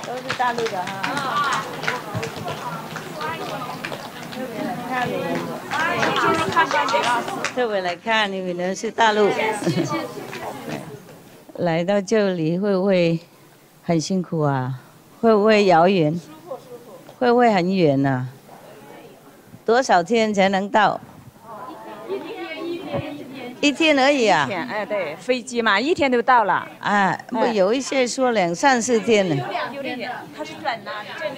都是大陆的哈。特别来看你们的是大陆。来到这里会不会很辛苦啊？会不会遥远？会不会很远啊？多少天才能到？一天而已啊！哎，对，飞机嘛，一天就到了。啊，不有一些说2、3、4天呢。有点远，它是转啊，转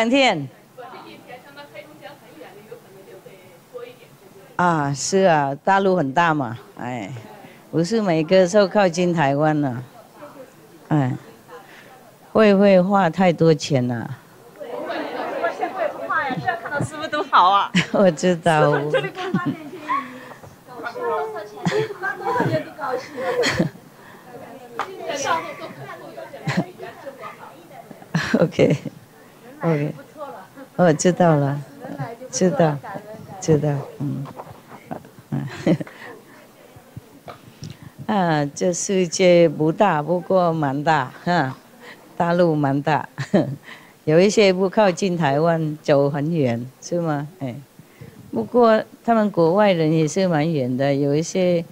2天。啊，是啊，大陆很大嘛，哎，不是每个都靠近台湾了，哎，会不会花太多钱了？我先不会花呀，这要看到师傅都好啊。我知道。OK， 我知道了，知道，啊，这世界不大，不过蛮大哈，大陆蛮大，有一些不靠近台湾，走很远，是吗？哎，不过他们国外人也是蛮远的，有一些，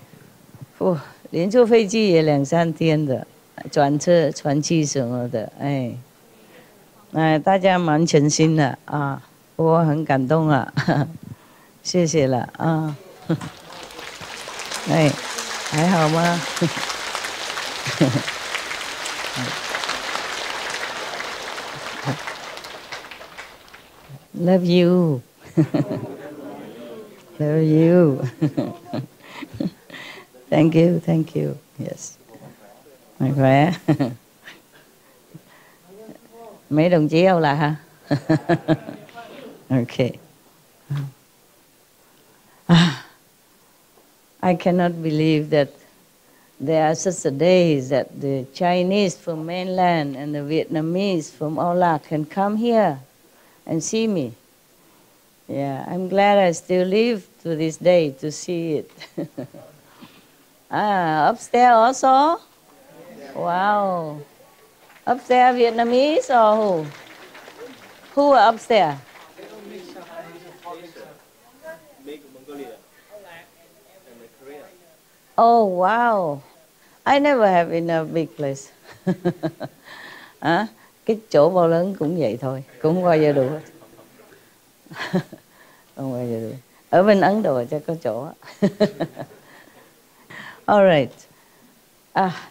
连坐飞机也2、3天的，转车、船去什么的，哎，大家蛮诚心的啊，我很感动啊，谢谢了啊，哎。还好吗？Love you, love you. Thank you. Yes, mạnh khỏe. Mấy đồng chí đâu là ha? Okay. I cannot believe that there are such a days that the Chinese from mainland and the Vietnamese from all can come here and see me. Yeah, I'm glad I still live to this day to see it. Upstairs also? Wow. Upstairs Vietnamese or who? Who are upstairs? Oh, wow. I never have enough big place. Cái chỗ bao lớn cũng vậy thôi, cũng không bao giờ đủ. Không bao giờ đủ. Ở bên Ấn Độ chắc có chỗ. All right.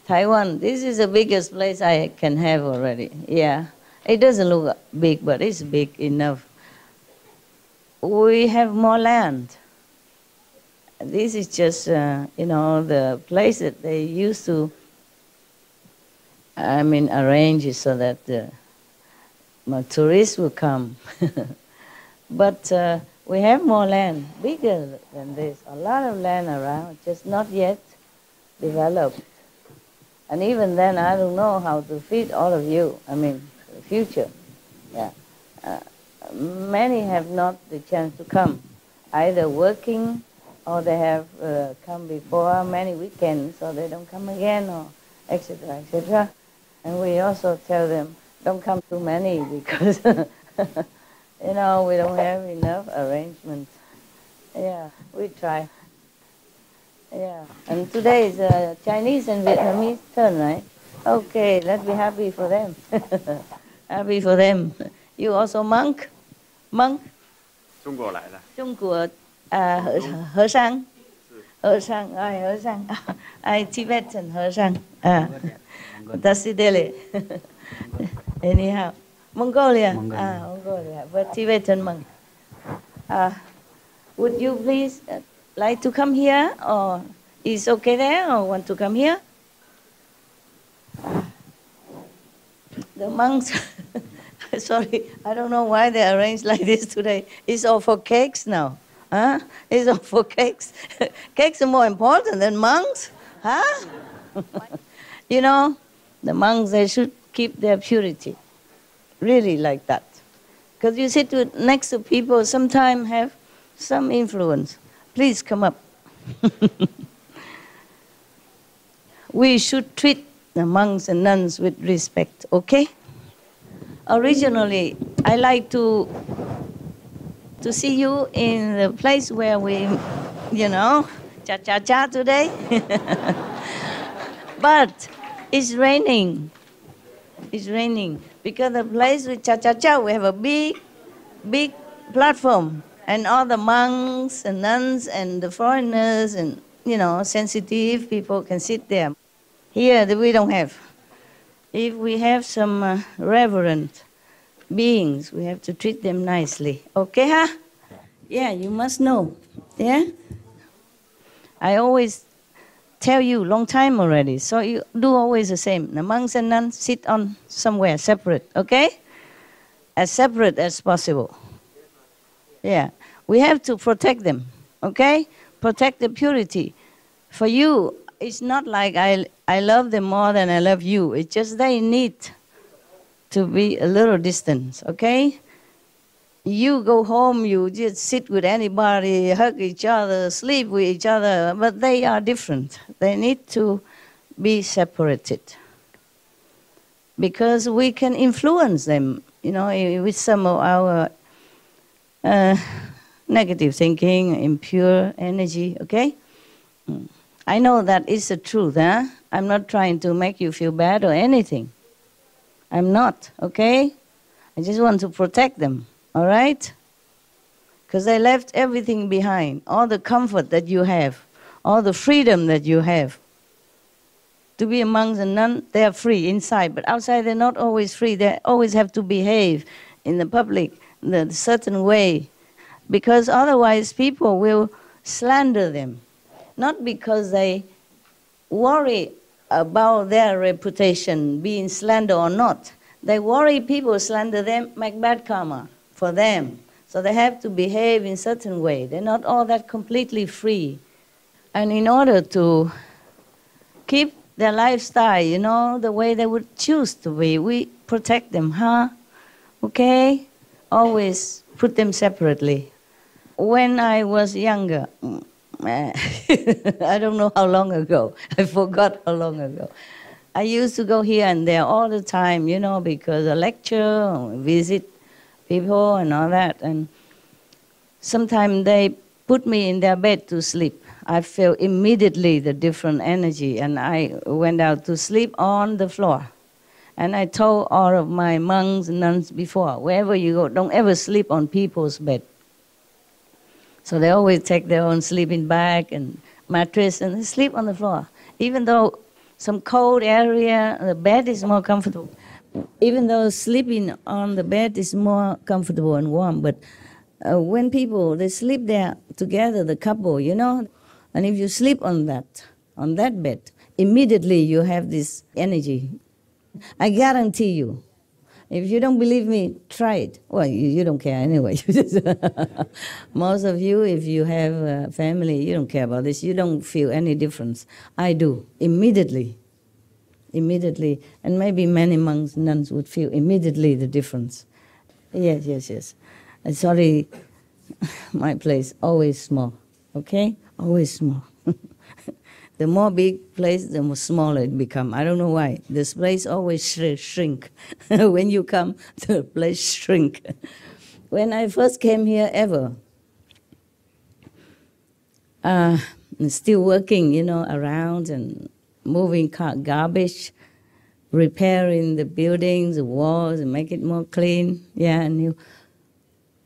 Taiwan, this is the biggest place I can have already. Yeah. It doesn't look big, but it's big enough. We have more land. This is just, the place that they used to, arrange it so that tourists will come. But we have more land, bigger than this. A lot of land around, just not yet developed. And even then, I don't know how to feed all of you. The future. Yeah. Many have not the chance to come, either working, or they have come before many weekends, so they don't come again, or etc., etc. And we also tell them, don't come too many, because, we don't have enough arrangement. Yeah, we try. Yeah, and today is Chinese and Vietnamese turn, right? Okay, let's be happy for them. Happy for them. You also monk? Monk? 中国来的。中国和尚。和尚Tibetan 和尚Dasidele. Anyhow, Mongolia. Mongolia, but Tibetan monk. Would you please like to come here, or is okay there, or want to come here? The monks, sorry, I don't know why they arranged like this today. It's all for cakes now. Huh? It's all for cakes. Cakes are more important than monks. Huh? The monks, they should keep their purity. Really like that. Because you sit next to people, sometimes have some influence. Please come up. We should treat the monks and nuns with respect, okay? Originally, I like to see you in the place where we, cha-cha-cha today. But it's raining. It's raining. Because the place with cha-cha-cha, we have a big platform. And all the monks and nuns and the foreigners and, sensitive people can sit there. Here, we don't have. If we have some reverent beings, we have to treat them nicely. Okay, huh? Yeah, you must know. Yeah? I always tell you long time already, so you do always the same. The monks and nuns sit on somewhere separate, okay? As separate as possible. Yeah. We have to protect them, okay? Protect the purity. For you, it's not like I love them more than I love you. It's just they need to be a little distance, okay? You go home, you just sit with anybody, hug each other, sleep with each other, but they are different. They need to be separated. Because we can influence them, with some of our negative thinking, impure energy, okay? I know that is the truth, huh? I'm not trying to make you feel bad or anything. I'm not, okay? I just want to protect them, all right? Because they left everything behind, all the comfort that you have, all the freedom that you have. To be a monk and nun, they are free inside, but outside they're not always free. They always have to behave in the public in a certain way, because otherwise people will slander them. Not because they worry about their reputation being slandered or not. They worry people slander them, make bad karma for them. So they have to behave in a certain way. They're not all that completely free. And in order to keep their lifestyle, the way they would choose to be, we protect them, huh? Okay? Always put them separately. When I was younger, I don't know how long ago, I forgot how long ago, I used to go here and there all the time, because I lecture, visit people and all that. And sometimes they put me in their bed to sleep. I feel immediately the different energy, and I went out to sleep on the floor. And I told all of my monks and nuns before, wherever you go, don't ever sleep on people's bed. So they always take their own sleeping bag and mattress and they sleep on the floor. Even though some cold area, the bed is more comfortable. Even though sleeping on the bed is more comfortable and warm, but when people, they sleep there together, the couple, and if you sleep on that bed, immediately you have this energy. I guarantee you. If you don't believe me, try it. Well, you don't care anyway. Most of you, if you have a family, you don't care about this. You don't feel any difference. I do, immediately. Immediately. And maybe many monks, nuns would feel immediately the difference. Yes. Sorry, my place, always small, okay? Always small. The more big place, the more smaller it becomes. I don't know why. This place always shrink. When you come, the place shrink. When I first came here ever, still working, around and moving garbage, repairing the buildings, the walls, and make it more clean. Yeah, and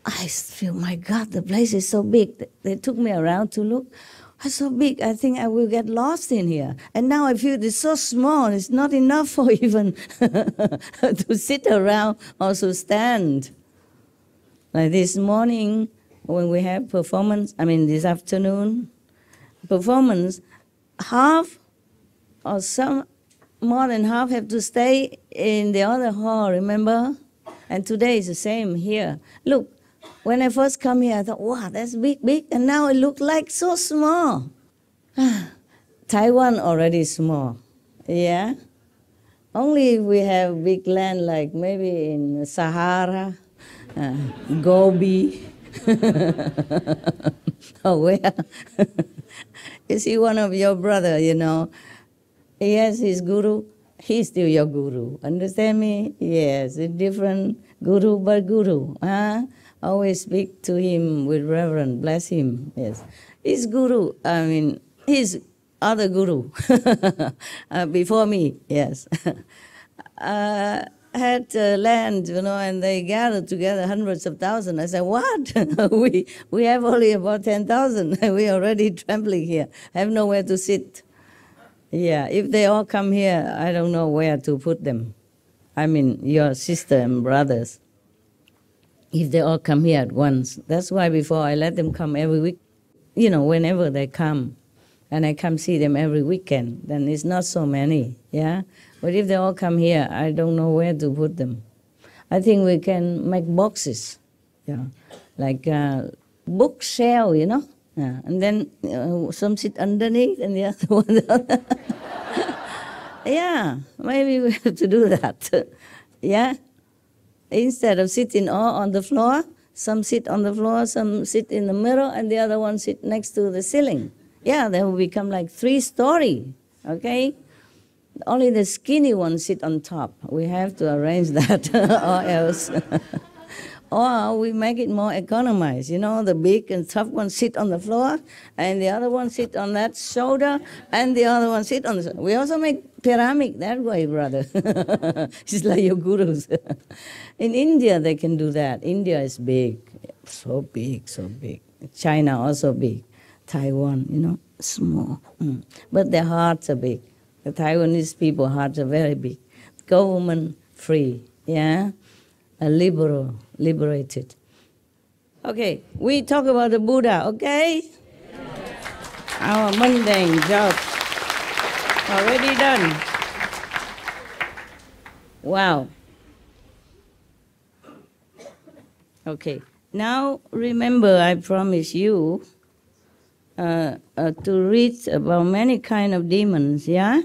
I feel, my God, the place is so big. They took me around to look. It's so big, I think I will get lost in here. And now I feel it's so small, it's not enough for even to sit around or to stand. Like this morning, when we have performance, this afternoon, performance, half or some more than half have to stay in the other hall, remember? And today is the same here. Look. When I first come here, I thought, wow, that's big, and now it looks like so small. Taiwan already small, yeah? Only if we have big land like maybe in Sahara, Gobi, or where? You see one of your brother, he has his guru, he's still your guru. Understand me? Yes, a different guru, but guru. Always speak to him with reverence, bless him. Yes, he's guru. I mean, he's other guru before me. Yes, had land, and they gathered together hundreds of thousands. I said, what? we have only about 10,000. We already trembling here. I have nowhere to sit. Yeah, if they all come here, I don't know where to put them. I mean, your sister and brothers. If they all come here at once. That's why before I let them come every week, whenever they come, and I come see them every weekend, then it's not so many, yeah? But if they all come here, I don't know where to put them. I think we can make boxes, like bookshelf, Yeah. And then some sit underneath and the other one. Yeah, maybe we have to do that. Yeah? Instead of sitting all on the floor, some sit on the floor, some sit in the middle, and the other one sit next to the ceiling. Yeah, they will become like 3-story, okay? Only the skinny ones sit on top. We have to arrange that, or else. Or we make it more economized. The big and tough one sit on the floor, and the other one sit on that shoulder, and the other one sit on the... We also make pyramid that way, brother. It's like your gurus. In India, they can do that. India is big, so big, so big. China also big. Taiwan, small. But their hearts are big. The Taiwanese people hearts are very big. Government free, yeah? Liberated. Okay, we talk about the Buddha, okay? Our mundane job already done. Wow. Okay, now remember I promised you to read about many kind of demons, yeah?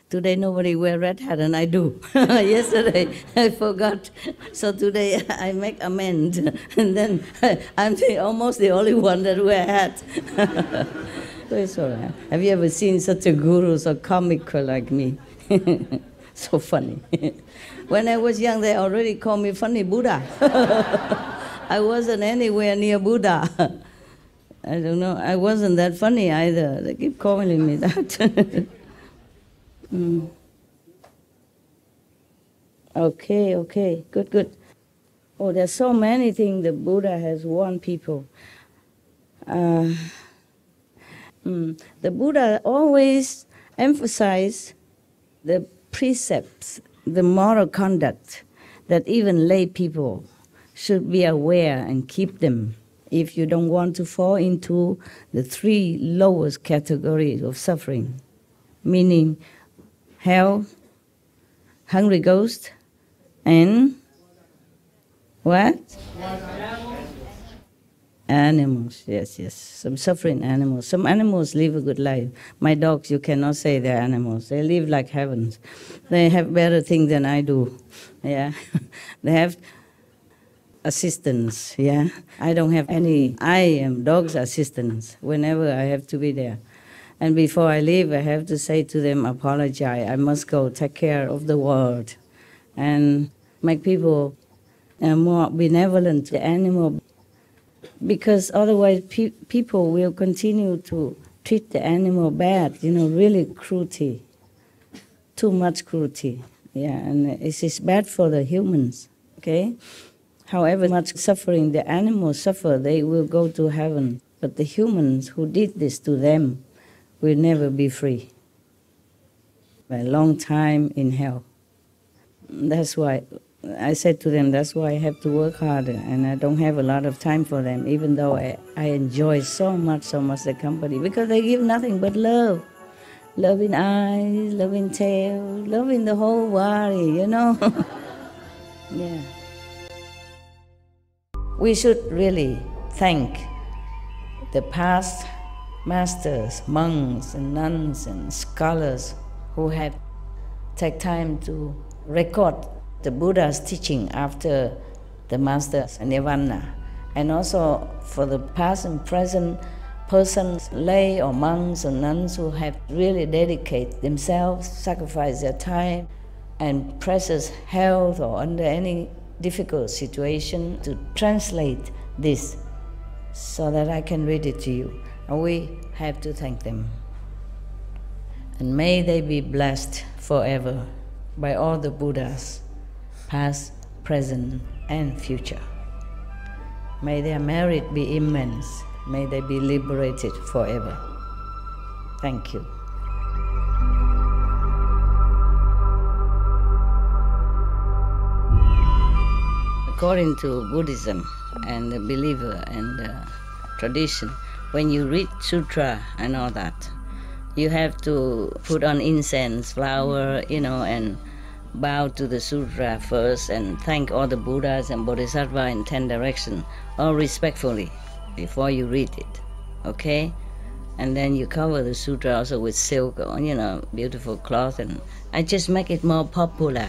Today nobody wear red hat and I do. Yesterday I forgot. So today I make amends. And then I'm almost the only one that wear hat. So it's all right. Have you ever seen such a guru so comical like me? So funny. When I was young, they already called me funny Buddha. I wasn't anywhere near Buddha. I don't know. I wasn't that funny either. They keep calling me that. Okay, good. Oh, there's so many things the Buddha has warned people. The Buddha always emphasized the precepts, the moral conduct that even lay people should be aware and keep them if you don't want to fall into the 3 lowest categories of suffering, meaning hell, hungry ghost, and what? Animals, yes. Some suffering animals. Some animals live a good life. My dogs, you cannot say they're animals. They live like heavens. They have better things than I do. Yeah, they have assistants. Yeah, I don't have any. I am dog's assistants whenever I have to be there. And before I leave, I have to say to them, apologize. I must go take care of the world and make people more benevolent to the animal. Because otherwise people will continue to treat the animal bad, really cruelty, too much cruelty. Yeah, and it is bad for the humans, okay? However much suffering the animals suffer, they will go to heaven. But the humans who did this to them will never be free. A long time in hell. That's why I said to them, that's why I have to work harder, and I don't have a lot of time for them, even though I enjoy so much the company, because they give nothing but love. Love in eyes, love in tail, love in the whole body, Yeah. We should really thank the past masters, monks and nuns and scholars who had take time to record the Buddha's teaching after the master's nirvana, and also for the past and present persons, lay or monks or nuns who have really dedicated themselves, sacrificed their time and precious health or under any difficult situation to translate this so that I can read it to you. And we have to thank them. And may they be blessed forever by all the Buddhas, past, present, and future. May their merit be immense. May they be liberated forever. Thank you. According to Buddhism and the believer and the tradition, when you read Sutra and all that, you have to put on incense, flower, and bow to the Sutra first and thank all the Buddhas and Bodhisattvas in 10 directions, all respectfully, before you read it, okay? And then you cover the Sutra also with silk or, beautiful cloth, and I just make it more popular.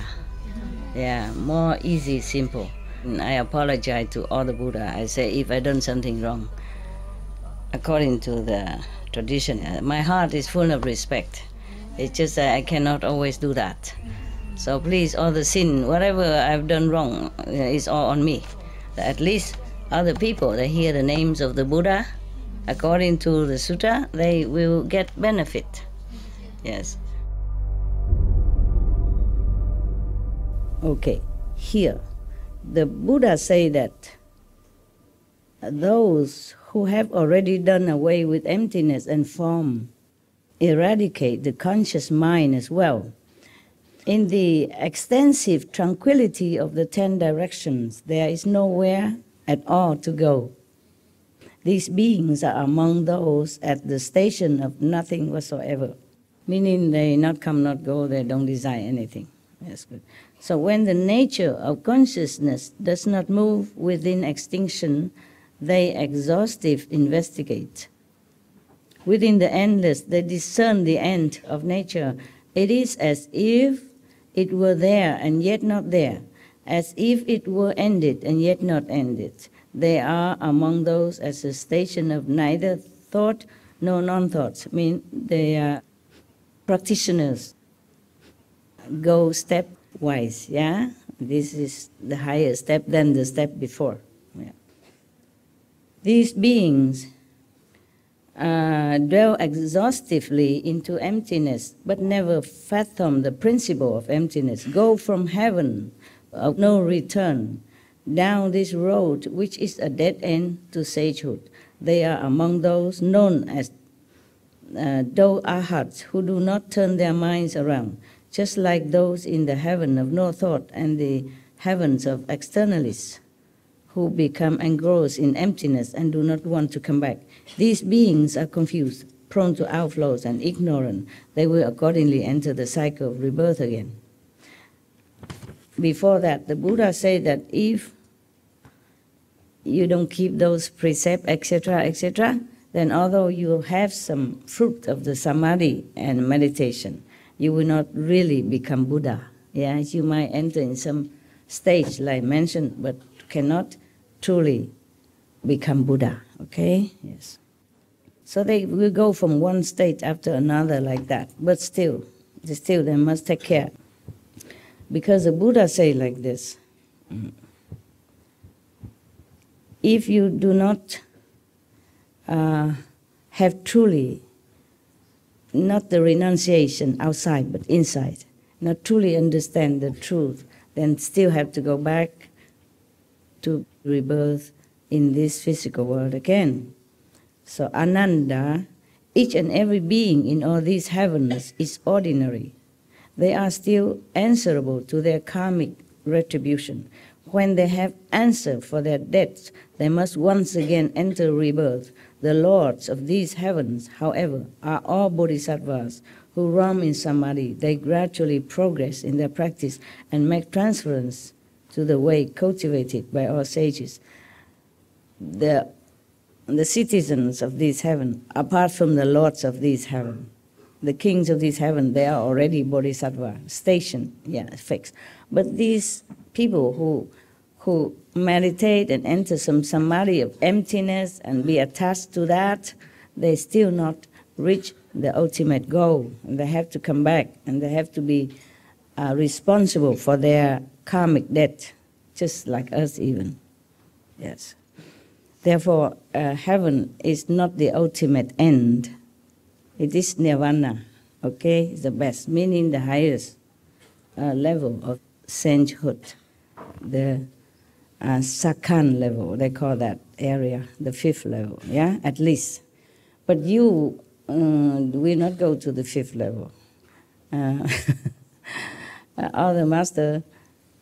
Yeah, more easy, simple. And I apologize to all the Buddha. I say if I done something wrong, according to the tradition, my heart is full of respect. It's just that I cannot always do that. So please, all the sin, whatever I've done wrong, is all on me. At least other people, they hear the names of the Buddha, according to the Sutra, they will get benefit. Yes. Okay, here, the Buddha say that those who have already done away with emptiness and form eradicate the conscious mind as well. In the extensive tranquility of the 10 directions, there is nowhere at all to go. These beings are among those at the station of nothing whatsoever, meaning they not come, not go, they don't desire anything. That's good. So when the nature of consciousness does not move within extinction, they exhaustive investigate. Within the endless, they discern the end of nature. It is as if it were there and yet not there, as if it were ended and yet not ended. They are among those at the station of neither thought nor non-thought. I mean, they are practitioners. Go stepwise, yeah? This is the higher step than the step before. Yeah. These beings dwell exhaustively into emptiness, but never fathom the principle of emptiness. Go from heaven of no return, down this road which is a dead end to sagehood. They are among those known as Do Arhats, who do not turn their minds around, just like those in the heaven of no thought and the heavens of externalists, who become engrossed in emptiness and do not want to come back. These beings are confused, prone to outflows, and ignorant. They will accordingly enter the cycle of rebirth again. Before that, the Buddha said that if you don't keep those precepts, etc., then although you have some fruit of the samadhi and meditation, you will not really become Buddha. Yeah, you might enter in some stage like mentioned, but cannot truly become Buddha. Okay? Yes. So they will go from one state after another like that, but still they must take care. Because the Buddha say like this, if you do not have truly, not the renunciation outside, but inside, not truly understand the truth, then still have to go back to rebirth in this physical world again. So Ananda, each and every being in all these heavens is ordinary. They are still answerable to their karmic retribution. When they have answered for their debts, they must once again enter rebirth. The lords of these heavens, however, are all bodhisattvas who roam in samadhi. They gradually progress in their practice and make transference to the way cultivated by all sages. The citizens of this heaven, apart from the lords of this heaven, the kings of this heaven, they are already bodhisattva, stationed, fixed. But these people who meditate and enter some samadhi of emptiness and be attached to that, they still not reach the ultimate goal. And they have to come back, and they have to be responsible for their karmic debt, just like us even. Yes. Therefore, heaven is not the ultimate end. It is nirvana, okay? It's the best, meaning the highest level of sainthood, the Sakhan level, they call that area, the 5th level, yeah, at least. But you will not go to the 5th level. Other master,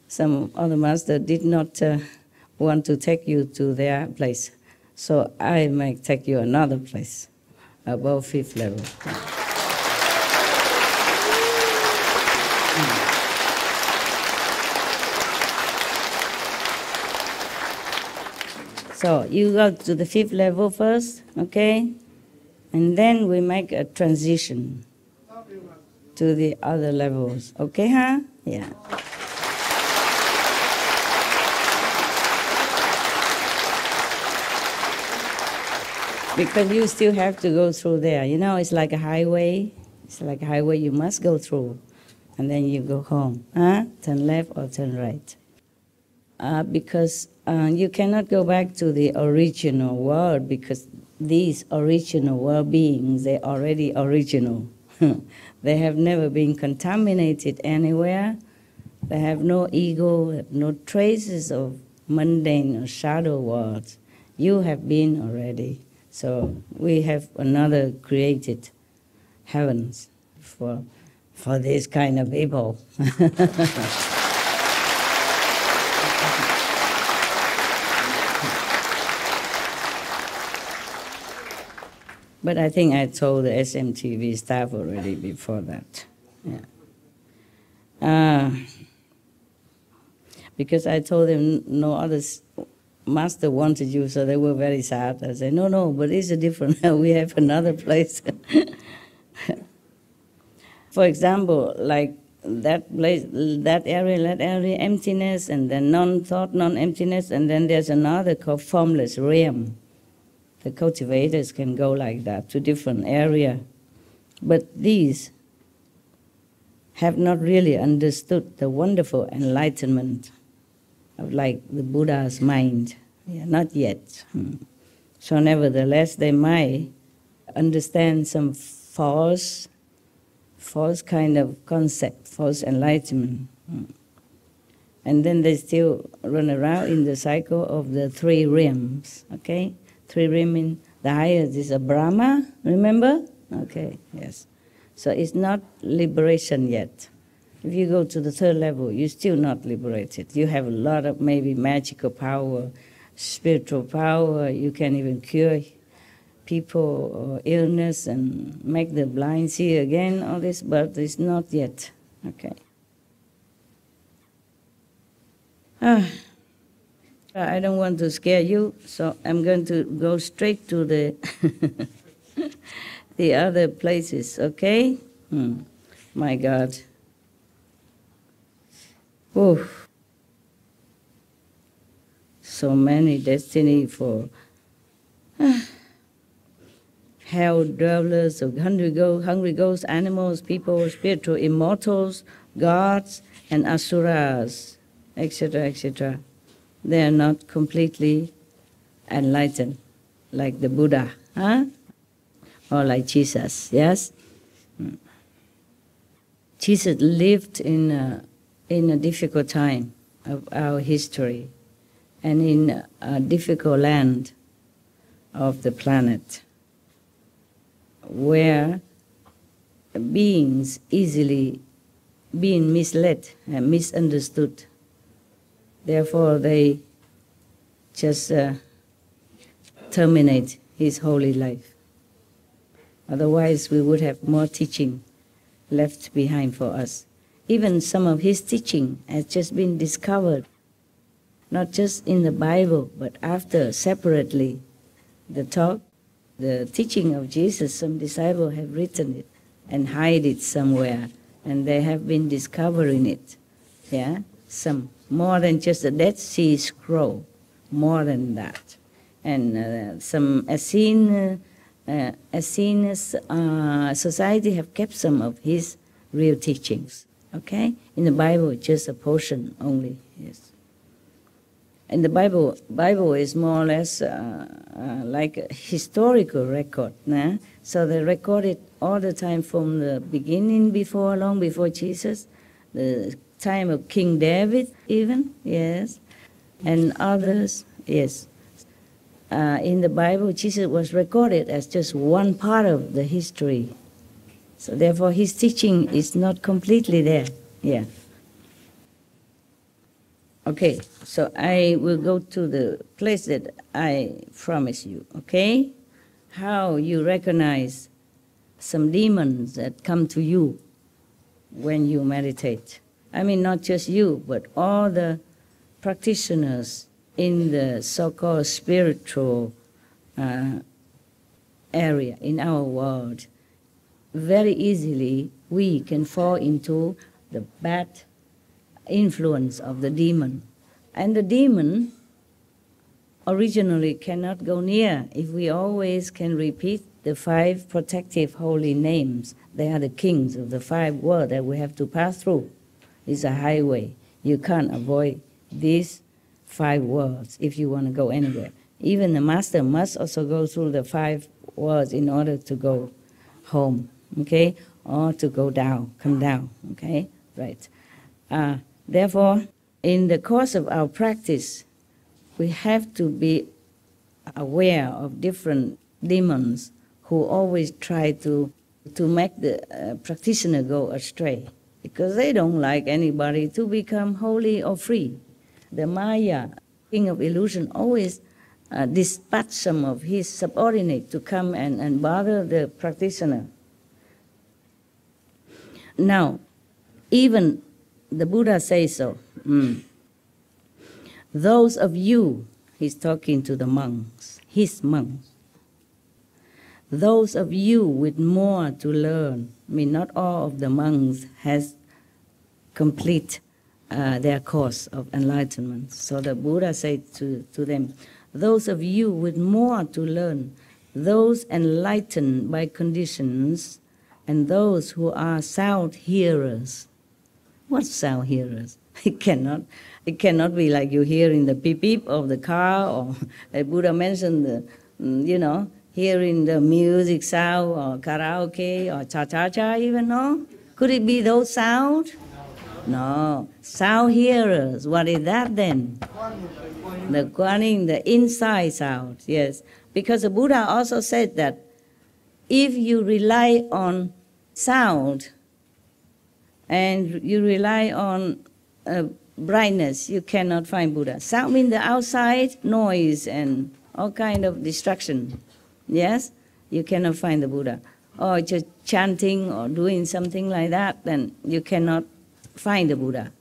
some other master did not want to take you to their place, so I might take you another place above 5th level. So you go to the 5th level first, okay? And then we make a transition to the other levels. Okay, huh? Yeah. Because you still have to go through there. You know, it's like a highway. It's like a highway you must go through. And then you go home. Huh? Turn left or turn right. Because you cannot go back to the original world, because these original world beings, they're already original. They have never been contaminated anywhere. They have no ego, have no traces of mundane or shadow worlds. You have been already. So we have another created heavens for this kind of people. But I think I told the SMTV staff already before that. Yeah. Because I told them no other master wanted you, so they were very sad. I said, no, but it's a different, we have another place. For example, like that place, that area, emptiness, and then non-thought, non-emptiness, and then there's another called formless realm. The cultivators can go like that to different area. But these have not really understood the wonderful enlightenment of like the Buddha's mind. Yeah, not yet. So nevertheless, they might understand some false kind of concept, false enlightenment. And then they still run around in the cycle of the 3 realms, okay? 3 realms, the highest is a Brahma, remember? Okay, yes. So it's not liberation yet. If you go to the 3rd level, you're still not liberated. You have a lot of maybe magical power, spiritual power. You can even cure people or illness and make the blind see again, all this, but it's not yet. Okay. I don't want to scare you, so I'm going to go straight to the the other places, okay? My God. Oof. So many destiny for hell dwellers, of hungry ghosts, animals, people, spiritual immortals, gods, and asuras, etc., etc. They are not completely enlightened, like the Buddha, huh? Or like Jesus, yes? Jesus lived in a difficult time of our history and in a difficult land of the planet where beings easily being misled and misunderstood. Therefore, they just terminate his holy life. Otherwise, we would have more teaching left behind for us. Even some of his teaching has just been discovered, not just in the Bible, but after, separately, the talk, the teaching of Jesus, some disciples have written it and hide it somewhere, and they have been discovering it, yeah? Some, more than just the Dead Sea Scroll, more than that. And some Essene Essenes society have kept some of his real teachings. Okay, in the Bible, just a portion only. Yes. And the Bible is more or less like a historical record. Nah? So they record it all the time from the beginning, long before Jesus, the time of King David even, yes, and others, yes. In the Bible, Jesus was recorded as just one part of the history. So therefore, his teaching is not completely there. Yeah. Okay, so I will go to the place that I promise you, okay? How you recognize some demons that come to you when you meditate. I mean, not just you, but all the practitioners in the so-called spiritual area in our world. Very easily, we can fall into the bad influence of the demon. And the demon originally cannot go near if we always can repeat the 5 protective holy names. They are the kings of the 5 worlds that we have to pass through. It's a highway. You can't avoid these 5 worlds if you want to go anywhere. Even the master must also go through the 5 worlds in order to go home, okay? Or to go down, come down, okay? Right. Therefore, in the course of our practice, we have to be aware of different demons who always try to make the practitioner go astray, because they don't like anybody to become holy or free. The Maya, king of illusion, always dispatch some of his subordinates to come and bother the practitioner. Now, even the Buddha says so. Those of you, he's talking to the monks, his monks, those of you with more to learn, I mean, not all of the monks has complete their course of enlightenment. So the Buddha said to them, those of you with more to learn, those enlightened by conditions, and those who are sound hearers. What sound hearers? It cannot be like you hear in the beep beep of the car, or the Buddha mentioned the, hearing the music sound, or karaoke, or cha-cha-cha even, no? Could it be those sound? No. Sound hearers. What is that then? The guaning, the inside sound, yes. Because the Buddha also said that if you rely on sound and you rely on brightness, you cannot find Buddha. Sound means the outside noise and all kind of distraction. Yes? You cannot find the Buddha. Or just chanting or doing something like that, then you cannot find the Buddha.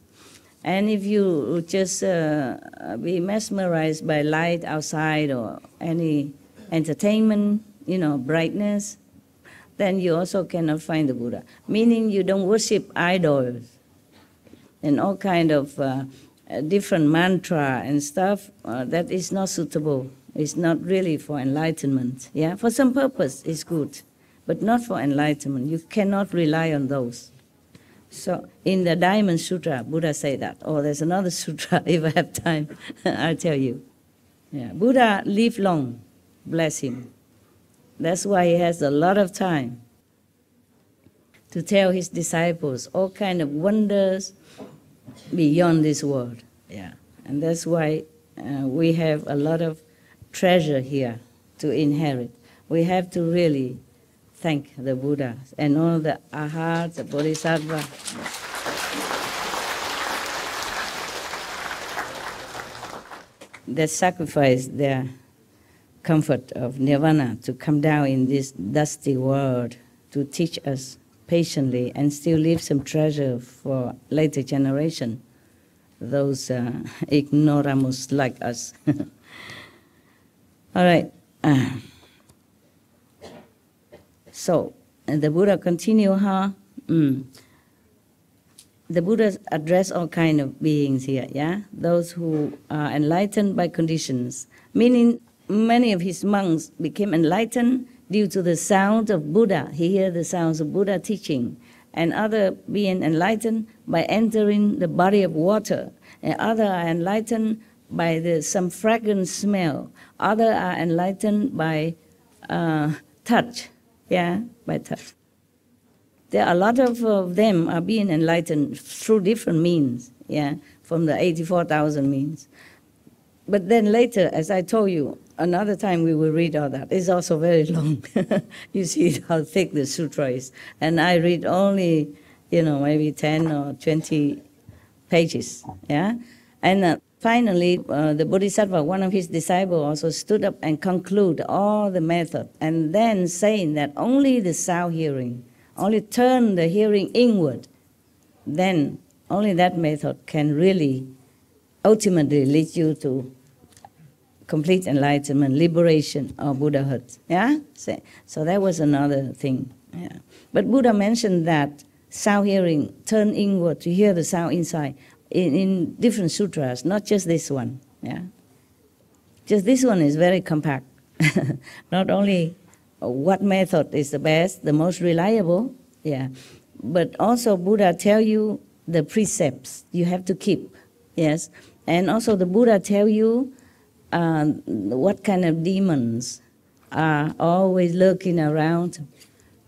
And if you just be mesmerized by light outside or any entertainment, brightness, then you also cannot find the Buddha. Meaning you don't worship idols and all kind of different mantra and stuff. That is not suitable. It's not really for enlightenment. Yeah, for some purpose it's good, but not for enlightenment. You cannot rely on those. So in the Diamond Sutra, Buddha say that. Oh, there's another sutra. If I have time, I'll tell you. Yeah, Buddha live long, bless him. That's why he has a lot of time to tell his disciples all kind of wonders beyond this world. Yeah, and that's why we have a lot of treasure here to inherit. We have to really thank the Buddha and all the Arhats, the Bodhisattva. That sacrifice their comfort of nirvana to come down in this dusty world to teach us patiently and still leave some treasure for later generation, those ignoramus like us. All right. So, and the Buddha continue, The Buddha address all kind of beings here, yeah? Those who are enlightened by conditions, meaning many of his monks became enlightened due to the sound of Buddha. He hears the sounds of Buddha teaching. And other being enlightened by entering the body of water. And other are enlightened by some fragrant smell. Other are enlightened by touch. Yeah, by touch. There are a lot of them are being enlightened through different means. Yeah, from the 84,000 means. But then later, as I told you, another time we will read all that. It's also very long. You see how thick the sutra is. And I read only, maybe 10 or 20 pages. Yeah? And finally, the Bodhisattva, one of his disciples, also stood up and concluded all the method. And then saying that only the sound hearing, only turn the hearing inward, then only that method can really ultimately lead you to complete enlightenment, liberation, or Buddhahood. Yeah? So that was another thing. Yeah. But Buddha mentioned that sound hearing, turn inward to hear the sound inside in different sutras, not just this one. Yeah? Just this one is very compact. Not only what method is the best, the most reliable, yeah, but also Buddha tell you the precepts you have to keep. Yes, and also the Buddha tell you what kind of demons are always lurking around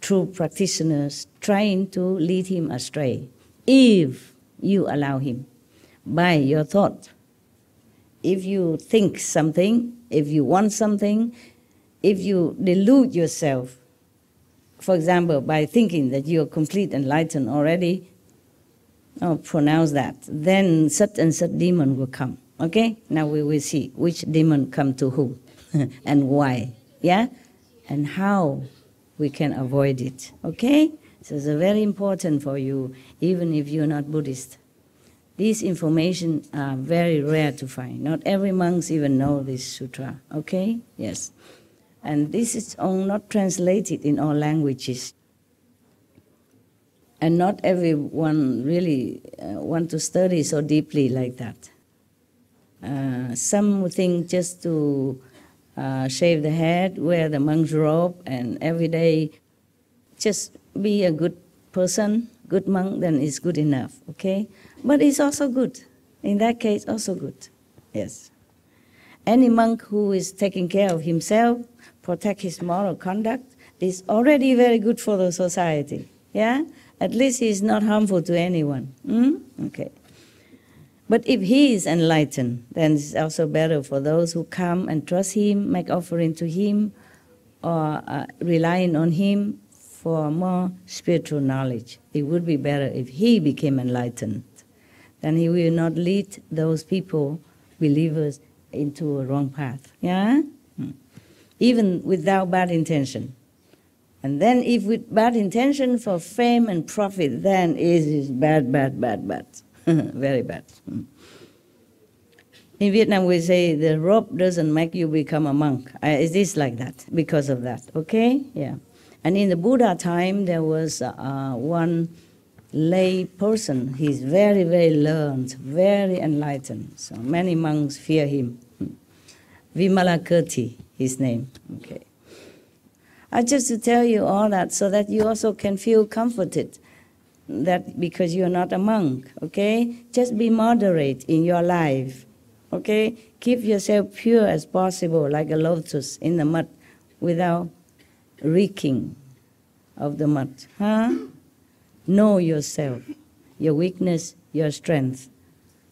true practitioners, trying to lead him astray, if you allow him, by your thought. If you think something, if you want something, if you delude yourself, for example, by thinking that you are complete enlightened already, pronounce that, then such and such demon will come. Okay? Now we will see which demon come to whom and why. Yeah? And how we can avoid it. Okay? So it's very important for you, even if you're not Buddhist. These information are very rare to find. Not every monk even know this sutra. Okay? Yes. And this is not translated in all languages. And not everyone really want to study so deeply like that. Some think just to shave the head, wear the monk's robe, and every day just be a good person, good monk, then it's good enough, okay? But it's also good. In that case, also good, yes. Any monk who is taking care of himself, protect his moral conduct, is already very good for the society, yeah? At least he is not harmful to anyone, okay. But if he is enlightened, then it's also better for those who come and trust him, make offering to him, or relying on him for more spiritual knowledge. It would be better if he became enlightened. Then he will not lead those people, believers, into a wrong path. Yeah? Even without bad intention. And then if with bad intention for fame and profit, then it is bad, bad, bad, bad. Very bad. In Vietnam we say the robe doesn't make you become a monk. It is like that, because of that, okay? Yeah. And in the Buddha time there was one lay person. He's very, very learned, very enlightened. So many monks fear him. Vimalakirti, his name. Okay. Just to tell you all that so that you also can feel comforted that because you're not a monk, okay? Just be moderate in your life, okay? Keep yourself pure as possible, like a lotus in the mud, without reeking of the mud. Know yourself, your weakness, your strength.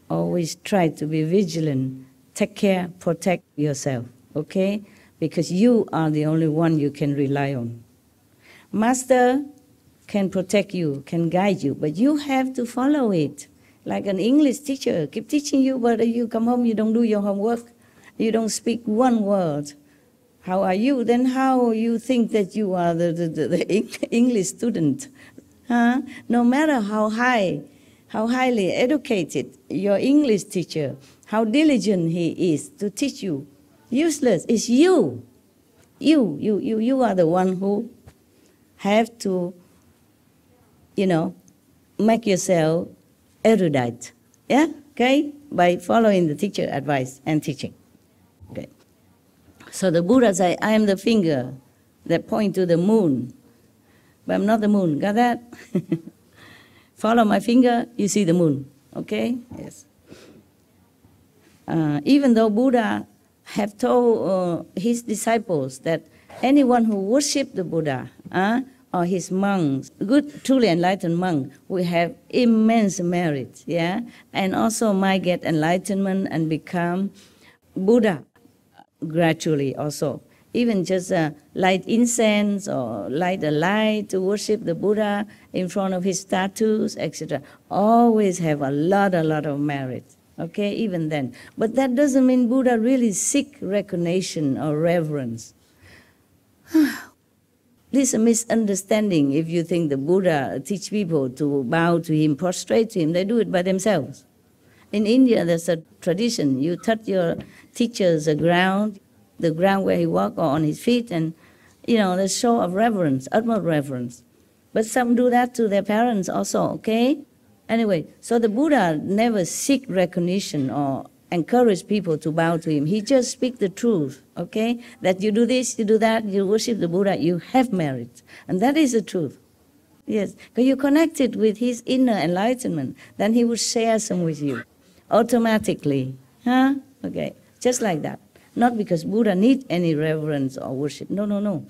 Always try to be vigilant. Take care, protect yourself, okay? Because you are the only one you can rely on. Master can protect you, can guide you, but you have to follow it. Like an English teacher, keep teaching you, but you come home, you don't do your homework, you don't speak one word. How are you? Then how you think that you are the English student? No matter how highly educated your English teacher, how diligent he is to teach you, useless. It's you. You are the one who have to, make yourself erudite. Yeah? Okay? By following the teacher advice and teaching. Okay. So the Buddha said, I am the finger that point to the moon. But I'm not the moon. Got that? Follow my finger, you see the moon. Okay? Yes. Even though Buddha have told his disciples that anyone who worship the Buddha or his monks, good, truly enlightened monk, will have immense merit, yeah, and also might get enlightenment and become Buddha gradually also. Even just light incense or light a light to worship the Buddha in front of his statues, etc. Always have a lot of merit. Okay, even then. But that doesn't mean Buddha really seek recognition or reverence. This is a misunderstanding if you think the Buddha teach people to bow to him, prostrate to him. They do it by themselves. In India, there's a tradition. You touch your teacher's ground, the ground where he walked, or on his feet, and, you know, the show of reverence, utmost reverence. But some do that to their parents also, okay? Anyway, so the Buddha never seek recognition or encourage people to bow to him. He just speaks the truth, okay? That you do this, you do that, you worship the Buddha, you have merit. And that is the truth. Yes, because you connect it with his inner enlightenment, then he will share some with you automatically. Huh? Okay, just like that. Not because Buddha need any reverence or worship. No, no, no.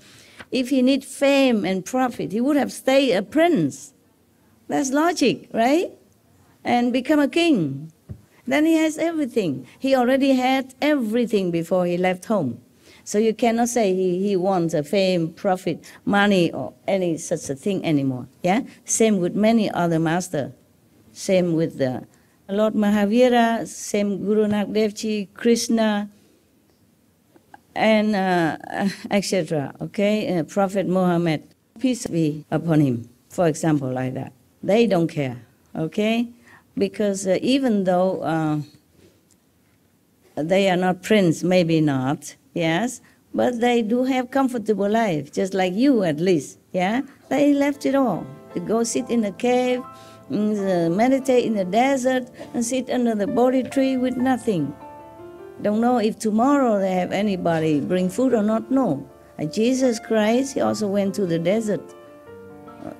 If he need fame and profit, he would have stayed a prince. That's logic, right? And become a king. Then he has everything. He already had everything before he left home. So you cannot say he wants a fame, profit, money, or any such a thing anymore. Yeah? Same with many other masters. Same with the Lord Mahavira, same Guru Nanak Dev Ji, Krishna, and etc. Okay? Prophet Muhammad, peace be upon him, for example, like that. They don't care. Okay? Because even though they are not prince, maybe not, yes, but they do have comfortable life, just like you at least, yeah? They left it all to go sit in a cave, meditate in the desert, and sit under the Bodhi tree with nothing. Don't know if tomorrow they have anybody bring food or not, no. Jesus Christ, he also went to the desert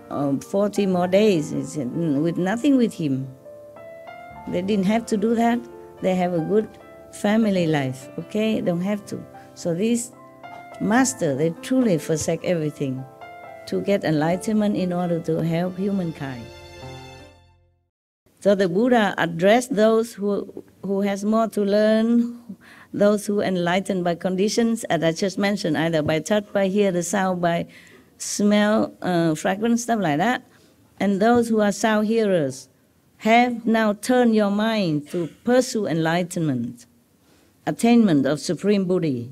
40 more days with nothing with him. They didn't have to do that. They have a good family life, okay? Don't have to. So these masters, they truly forsake everything to get enlightenment in order to help humankind. So the Buddha addressed those who has more to learn, those who enlightened by conditions, as I just mentioned, either by touch, by hear the sound, by smell, fragrance, stuff like that. And those who are sound hearers, have now turned your mind to pursue enlightenment, attainment of supreme Buddhi,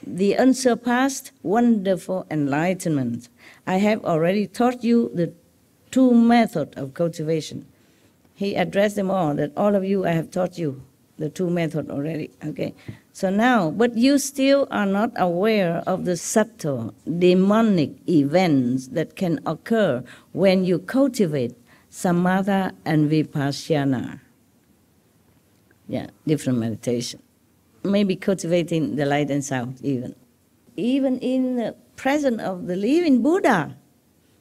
the unsurpassed, wonderful enlightenment. I have already taught you the two methods of cultivation. He addressed them all, that all of you I have taught you the two methods already, okay? So now, but you still are not aware of the subtle, demonic events that can occur when you cultivate samatha and vipassana. Yeah, different meditation. Maybe cultivating the light and sound even. Even in the presence of the living Buddha,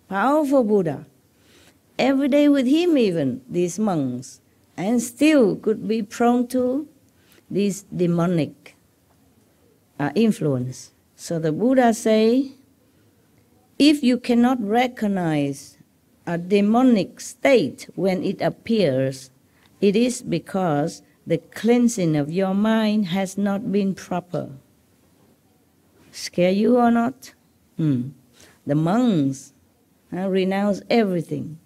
powerful Buddha, every day with him even, these monks, and still could be prone to this demonic influence. So the Buddha say, if you cannot recognize a demonic state when it appears, it is because the cleansing of your mind has not been proper. Scare you or not? The monks renounce everything.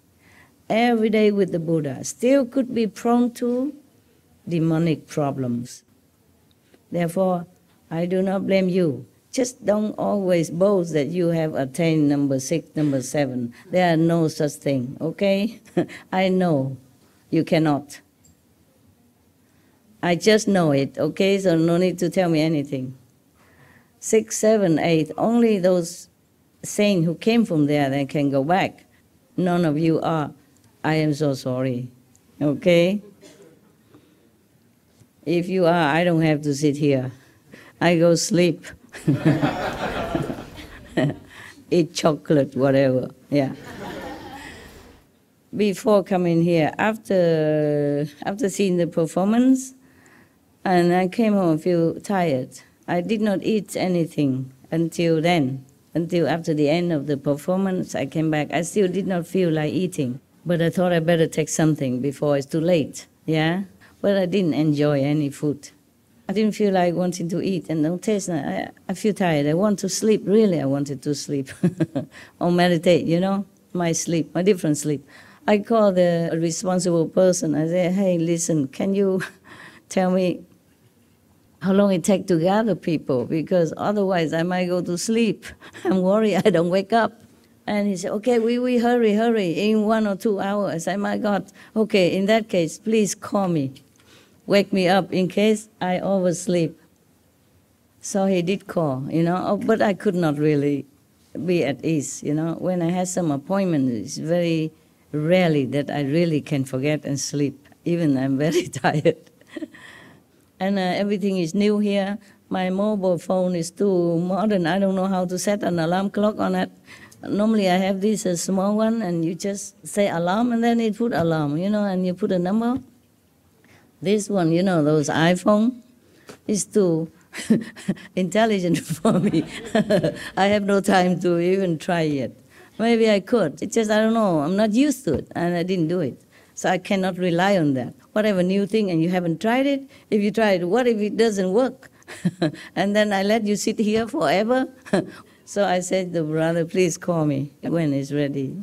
Every day with the Buddha, still could be prone to demonic problems. Therefore, I do not blame you. Just don't always boast that you have attained number 6, number 7. There are no such thing, okay? I know you cannot. I just know it, okay? So no need to tell me anything. 6, 7, 8, only those saints who came from there, they can go back. None of you are. I am so sorry, okay? If you are, I don't have to sit here. I go sleep. eat chocolate, whatever. Yeah. Before coming here, after seeing the performance, and I came home feel tired. I did not eat anything until then. Until after the end of the performance, I came back. I still did not feel like eating, but I thought I better take something before it's too late. Yeah, but I didn't enjoy any food. I didn't feel like wanting to eat, and don't taste. I feel tired. I want to sleep. Really, I wanted to sleep or meditate. You know, my sleep, my different sleep. I call the responsible person. I say, hey, listen, can you tell me how long it takes to gather people? Because otherwise I might go to sleep. I'm worried I don't wake up. And he said, okay, we hurry, in 1 or 2 hours. I said, my God, okay, in that case, please call me. Wake me up in case I oversleep. So he did call, you know, but I could not really be at ease, you know. When I had some appointment, it's very rarely that I really can forget and sleep. Even I'm very tired. And everything is new here. My mobile phone is too modern. I don't know how to set an alarm clock on it. Normally I have this small one, and you just say alarm, and then it put alarm, you know, and you put a number. This one, you know, those iPhone, is too intelligent for me. I have no time to even try yet. Maybe I could. It's just, I don't know, I'm not used to it, and I didn't do it. So I cannot rely on that. Whatever new thing, and you haven't tried it, if you try it, what if it doesn't work? And then I let you sit here forever? So I said to the brother, please call me when it's ready.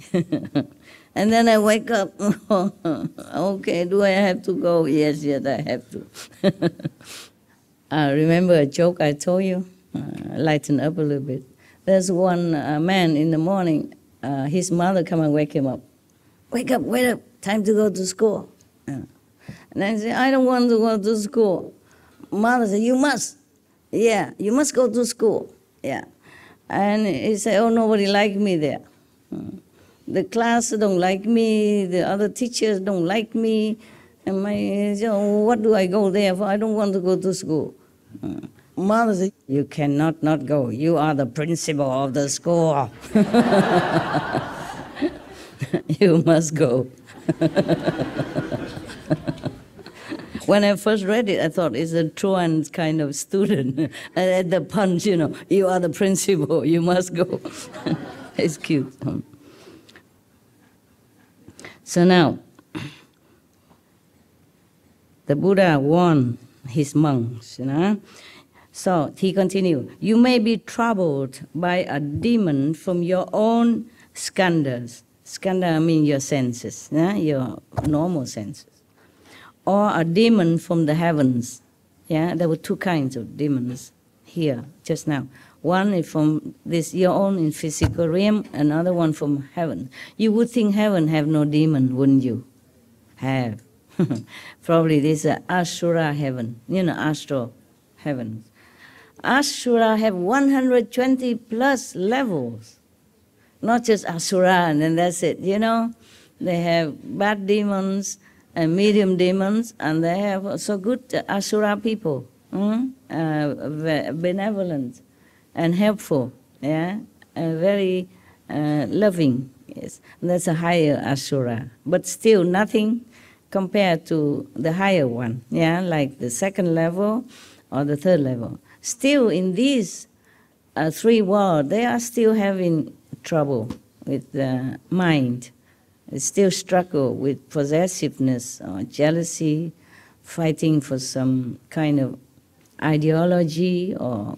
And then I wake up, okay, do I have to go? Yes, I have to. Remember a joke I told you? Lighten up a little bit. There's one man in the morning, his mother come and wake him up. Wake up, time to go to school. And then he said, I don't want to go to school. Mother said, you must. Yeah, you must go to school. Yeah. And he said, oh, nobody like me there. The class don't like me, the other teachers don't like me. And what do I go there for? I don't want to go to school. Mother said, you cannot not go. You are the principal of the school. You must go. When I first read it, I thought it's a truant kind of student. And at the punch, you know, you are the principal, you must go. It's cute. So now, the Buddha warned his monks, you know. So he continued, you may be troubled by a demon from your own skandhas. Skandha means your senses, yeah? Your normal senses. Or a demon from the heavens. Yeah, there were two kinds of demons here just now. One is from this your own in physical realm, another one from heaven. You would think heaven have no demon, wouldn't you? Have. Probably this is Asura heaven, you know, astral heaven. Asura have 120 plus levels. Not just Asura and then that's it, you know. They have bad demons, and medium demons, and they have also good Asura people, benevolent and helpful, yeah, very loving. Yes, and that's a higher Asura, but still nothing compared to the higher one, yeah, like the second level or the third level. Still in these three worlds, they are still having trouble with the mind. They still struggle with possessiveness or jealousy, fighting for some kind of ideology or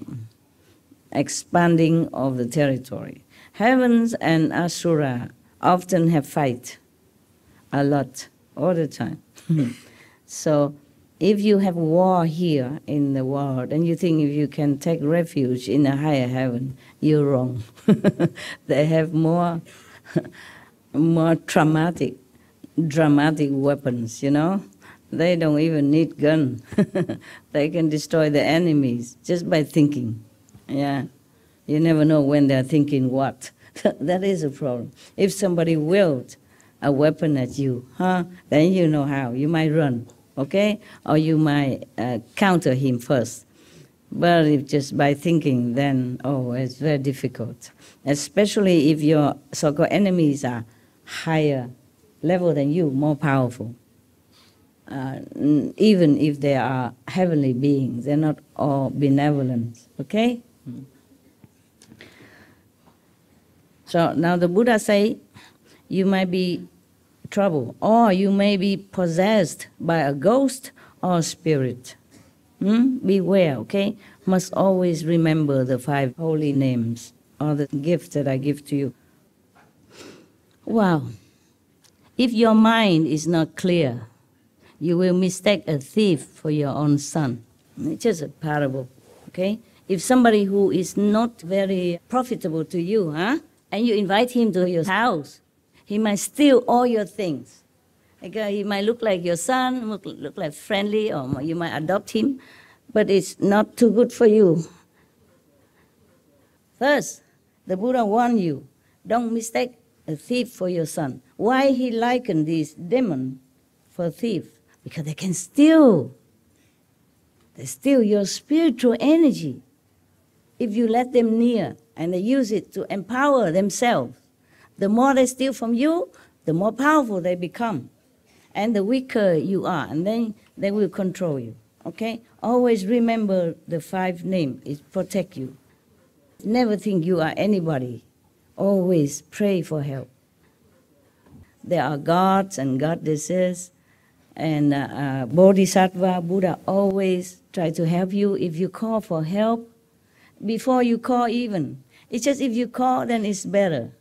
expanding of the territory. Heavens and Asura often have fight a lot, all the time. So if you have war here in the world and you think if you can take refuge in a higher heaven, you're wrong. They have more dramatic weapons, you know. They don't even need gun. They can destroy the enemies just by thinking. Yeah, you never know when they're thinking what. That is a problem. If somebody wields a weapon at you, then you know how. You might run, okay? Or you might counter him first. But if just by thinking, then, oh, it's very difficult. Especially if your so-called enemies are higher level than you, more powerful. Even if they are heavenly beings, they're not all benevolent, okay? So now the Buddha say, you might be trouble, or you may be possessed by a ghost or spirit. Beware, okay? Must always remember the 5 holy names, or the gifts that I give to you. Wow. If your mind is not clear, you will mistake a thief for your own son. It's just a parable, okay? If somebody who is not very profitable to you, and you invite him to your house, he might steal all your things. Okay? He might look like your son, look like friendly, or you might adopt him, but it's not too good for you. First, the Buddha warned you, don't mistake a thief for your son. Why he likened these demons for thief? Because they can steal. They steal your spiritual energy if you let them near and they use it to empower themselves. The more they steal from you, the more powerful they become. And the weaker you are, and then they will control you. Okay? Always remember the 5 names. It protects you. Never think you are anybody. Always pray for help. There are gods and goddesses and Bodhisattva. Buddha always try to help you if you call for help. Before you call even. It's just if you call, then it's better.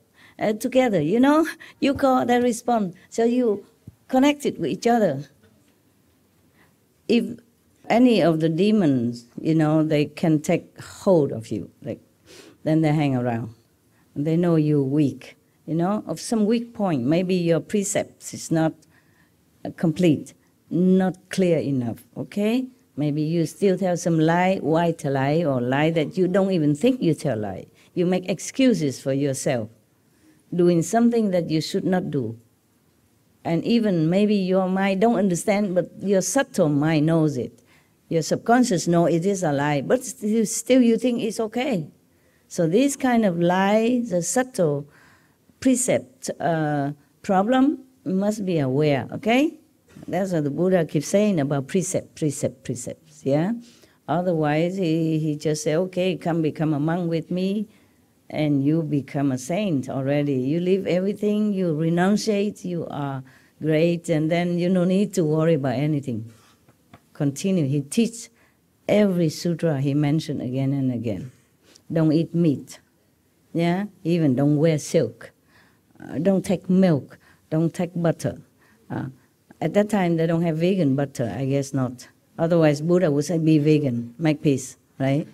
Together, you know, you call, they respond. So you connect it with each other. If any of the demons, you know, they can take hold of you, like, then they hang around. They know you're weak, you know, of some weak point. Maybe your precepts is not complete, not clear enough, okay? Maybe you still tell some lie, white lie, or lie that you don't even think you tell lie. You make excuses for yourself, doing something that you should not do. And even maybe your mind don't understand, but your subtle mind knows it. Your subconscious knows it is a lie, but still you think it's okay. So this kind of lie, the subtle precept problem, must be aware, okay? That's what the Buddha keeps saying about precepts, yeah? Otherwise, he just say, okay, come become a monk with me, and you become a saint already. You leave everything, you renunciate, you are great, and then you don't need to worry about anything. Continue. He teaches every sutra he mentioned again and again. Don't eat meat, yeah? Even don't wear silk. Don't take milk. Don't take butter. At that time, they don't have vegan butter, I guess not. Otherwise, Buddha would say, be vegan, make peace, right?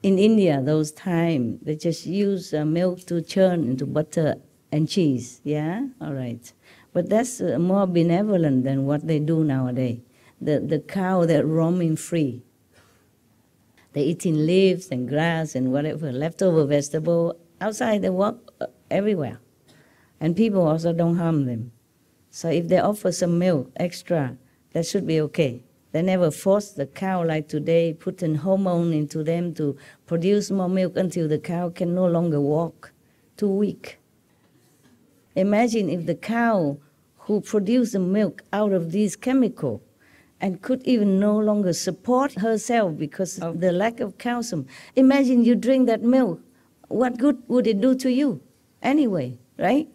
In India, those times, they just use milk to churn into butter and cheese, yeah? All right. But that's more benevolent than what they do nowadays. The cow, they're roaming free. They're eating leaves and grass and whatever, leftover vegetable. Outside, they walk everywhere. And people also don't harm them. So if they offer some milk extra, that should be okay. They never force the cow like today, putting hormone into them to produce more milk until the cow can no longer walk. Too weak. Imagine if the cow who produced the milk out of these chemicals and could even no longer support herself because of the lack of calcium. Imagine you drink that milk. What good would it do to you anyway, right?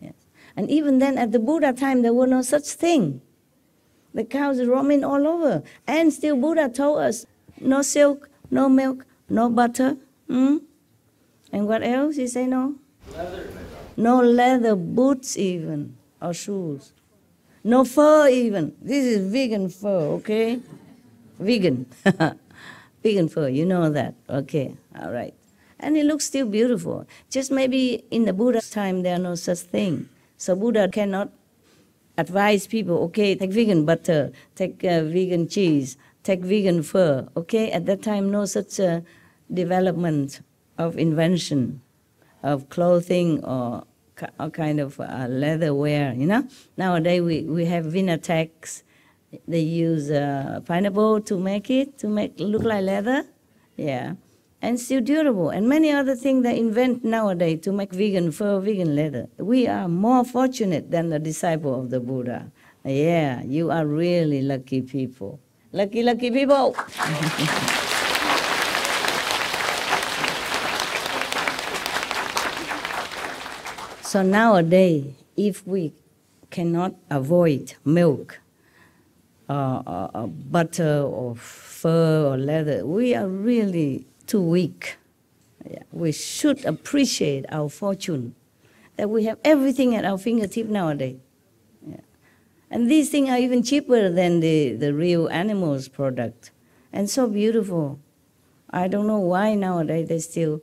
Yes. And even then, at the Buddha time, there were no such thing. The cows are roaming all over. And still Buddha told us, no silk, no milk, no butter. And what else? He say no? Leather. No leather boots even, or shoes. No fur even. This is vegan fur, okay? Vegan. Vegan fur, you know that. Okay, all right. And it looks still beautiful. Just maybe in the Buddha's time, there are no such thing. So Buddha cannot advise people, okay, take vegan butter, take vegan cheese, take vegan fur, okay? At that time, no such development of invention of clothing or kind of leather wear, you know? Nowadays, we have Vinatex, They use pineapple to make look like leather. Yeah. And still durable. And many other things they invent nowadays to make vegan fur, vegan leather. We are more fortunate than the disciple of the Buddha. Yeah, you are really lucky people. Lucky, lucky people. So nowadays, if we cannot avoid milk, butter or fur or leather, we are really too weak. Yeah. We should appreciate our fortune, that we have everything at our fingertips nowadays. Yeah. And these things are even cheaper than the real animals' product, and so beautiful. I don't know why nowadays they're still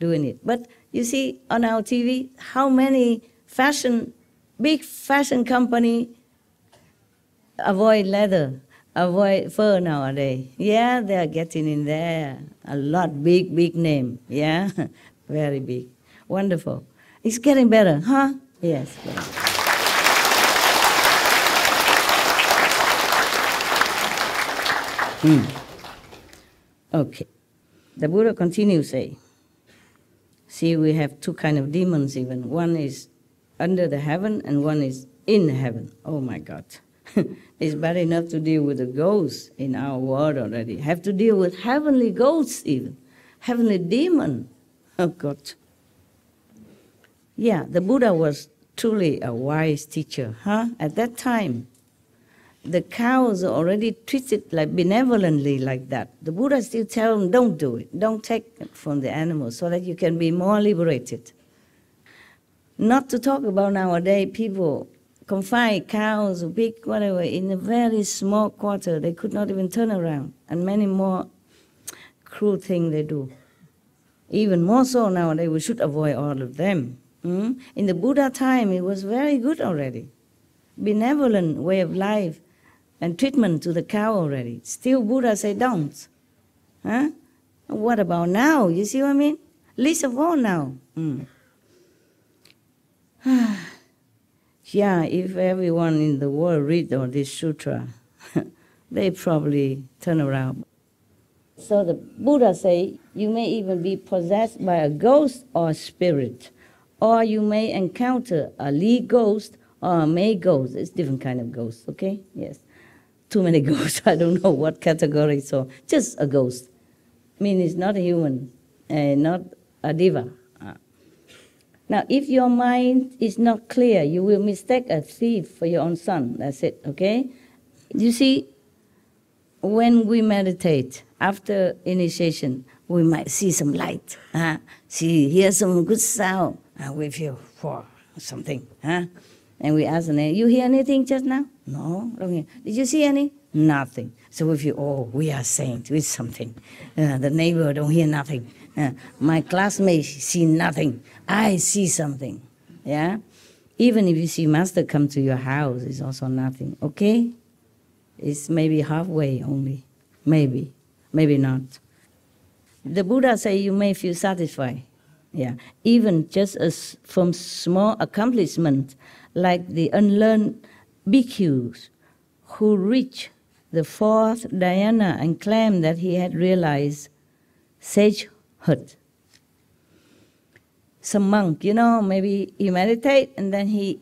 doing it. But you see on our TV, how many big fashion company avoid leather, avoid fur nowadays. Yeah, they are getting in there. A lot, big name. Yeah, very big. Wonderful. It's getting better, huh? Yes. Okay. The Buddha continues say, see, we have two kind of demons even. One is under the heaven and one is in heaven. Oh my God. It's bad enough to deal with the ghosts in our world already. Have to deal with heavenly ghosts even. Heavenly demon. Oh God. Yeah, the Buddha was truly a wise teacher, huh? At that time, the cows are already treated like benevolently like that. The Buddha still tell them, don't do it. Don't take it from the animals so that you can be more liberated. Not to talk about nowadays, people confine cows or pig, whatever, in a very small quarter. They could not even turn around. And many more cruel things they do. Even more so nowadays, we should avoid all of them. In the Buddha time, it was very good already. Benevolent way of life and treatment to the cow already. Still Buddha say don't. Huh? What about now? You see what I mean? Least of all now. Yeah, if everyone in the world read all this sutra, they probably turn around. So the Buddha say, you may even be possessed by a ghost or a spirit, or you may encounter a lead ghost or a male ghost. It's different kind of ghost, okay? Yes. Too many ghosts, I don't know what category, so just a ghost. I mean, it's not a human, not a diva. Now, if your mind is not clear, you will mistake a thief for your own son. That's it, okay? You see, when we meditate, after initiation, we might see some light, hear some good sound, and we feel something. And we ask the name, you hear anything just now? No, don't hear. Did you see any? Nothing. So we feel, we are saints with something. The neighbor don't hear nothing. My classmates see nothing. I see something. Yeah? Even if you see master come to your house, it's also nothing. Okay? It's maybe halfway only. Maybe. Maybe not. The Buddha say you may feel satisfied. Yeah. Even just from small accomplishment, like the unlearned bhikkhus who reached the fourth dhyana and claimed that he had realized sagehood. Some monk, maybe he meditate and then he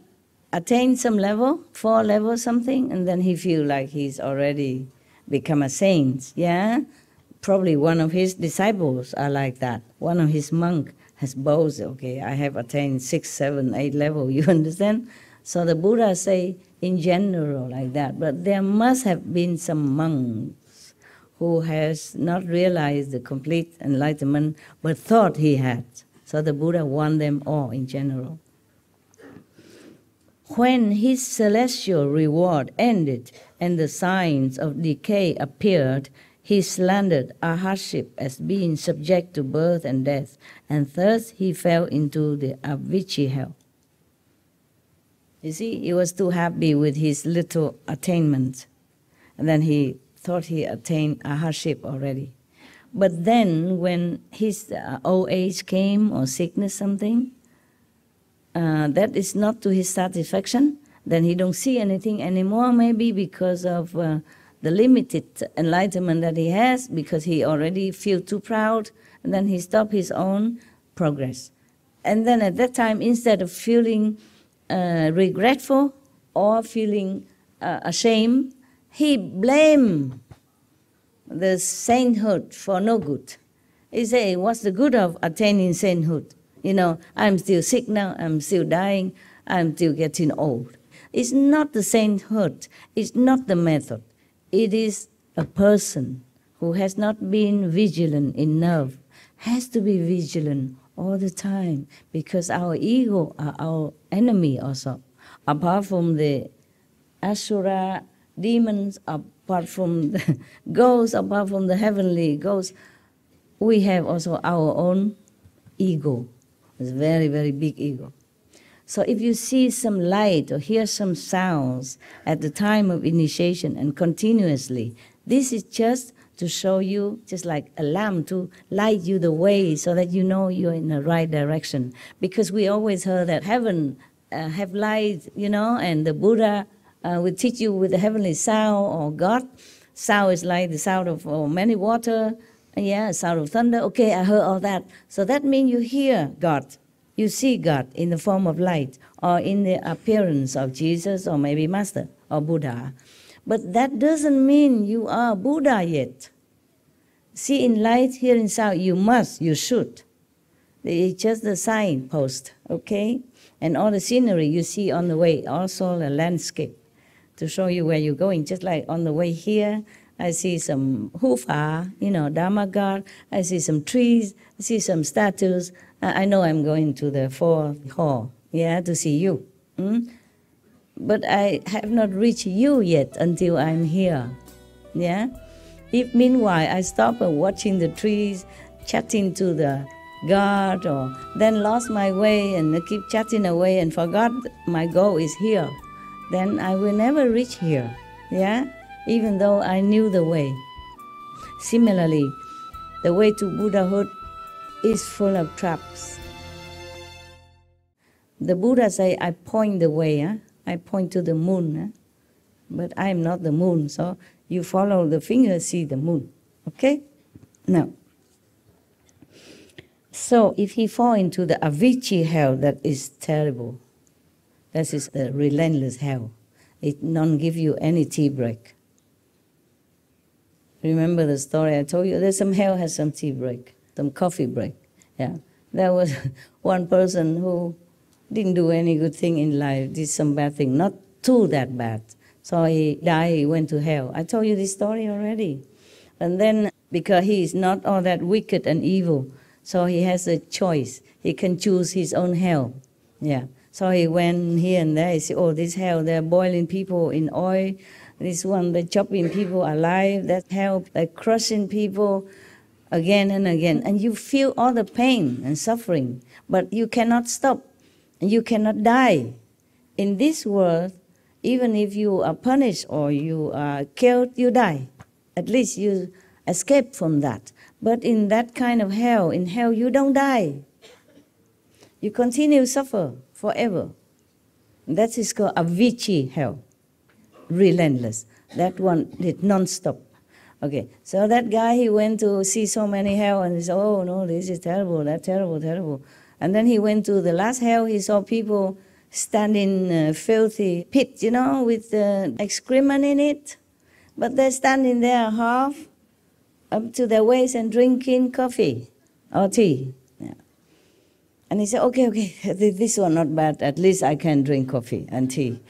attained some level, 4 level something, and then he feel like he's already become a saint. Yeah, probably one of his disciples are like that. One of his monk has boasted, okay, I have attained 6, 7, 8 level. You understand? So the Buddha say in general like that, but there must have been some monks who has not realized the complete enlightenment, but thought he had. So the Buddha warned them all in general. When his celestial reward ended and the signs of decay appeared, he slandered our hardship as being subject to birth and death, and thus he fell into the Avicii hell. You see, he was too happy with his little attainment, and then he thought he attained a hardship already. But then when his old age came or sickness something, that is not to his satisfaction, then he don't see anything anymore, maybe because of the limited enlightenment that he has, because he already feel too proud, and then he stop his own progress. And then at that time, instead of feeling regretful or feeling ashamed, he blame the sainthood for no good. He say, what's the good of attaining sainthood? You know, I'm still sick now, I'm still dying, I'm still getting old. It's not the sainthood, it's not the method. It is a person who has not been vigilant enough, has to be vigilant all the time, because our ego are our enemy also. Apart from the Asura demons, apart from the ghosts, apart from the heavenly ghosts, we have also our own ego. It's a very, very big ego. So if you see some light or hear some sounds at the time of initiation and continuously, this is just to show you, just like a lamp, to light you the way so that you know you're in the right direction. Because we always heard that heaven have light, you know, and the Buddha will teach you with the heavenly sound, or God. Sound is like the sound of many water, yeah, sound of thunder. Okay, I heard all that. So that means you hear God. You see God in the form of light, or in the appearance of Jesus, or maybe Master, or Buddha. But that doesn't mean you are Buddha yet. See in light, hear in sound, you should. It's just the signpost, okay? And all the scenery you see on the way, also the landscape, to show you where you're going. Just like on the way here, I see some hufa, you know, Dharma guard. I see some trees, I see some statues. I know I'm going to the fourth hall, yeah, to see you. But I have not reached you yet until I'm here, yeah? If meanwhile I stop watching the trees, chatting to the God, or then lost my way and keep chatting away and forgot my goal is here, then I will never reach here, yeah? Even though I knew the way. Similarly, the way to Buddhahood is full of traps. The Buddha say, I point the way, I point to the moon, but I am not the moon, so you follow the finger, see the moon, okay? Now, so if he fall into the Avicii hell, that is terrible. That is the relentless hell. It don't give you any tea break. Remember the story I told you? There's some hell has some tea break, some coffee break. Yeah, there was one person who didn't do any good thing in life, did some bad thing, not too that bad. So he died, he went to hell. I told you this story already. And then, because he is not all that wicked and evil, so he has a choice. He can choose his own hell. Yeah. So he went here and there. He said, oh, this hell, they're boiling people in oil. This one, they're chopping people alive. That hell, they're crushing people again and again. And you feel all the pain and suffering, but you cannot stop. And you cannot die. In this world, even if you are punished or you are killed, you die. At least you escape from that. But in that kind of hell, in hell you don't die. You continue to suffer forever. That is called Avicii hell, relentless. That one did non-stop. Okay, so that guy, he went to see so many hell and he said, oh no, this is terrible, that's terrible, terrible. And then he went to the last hell, he saw people standing in a filthy pit, you know, with excrement in it. But they're standing there half up to their waist and drinking coffee or tea. Yeah. And he said, okay, this one not bad, at least I can drink coffee and tea.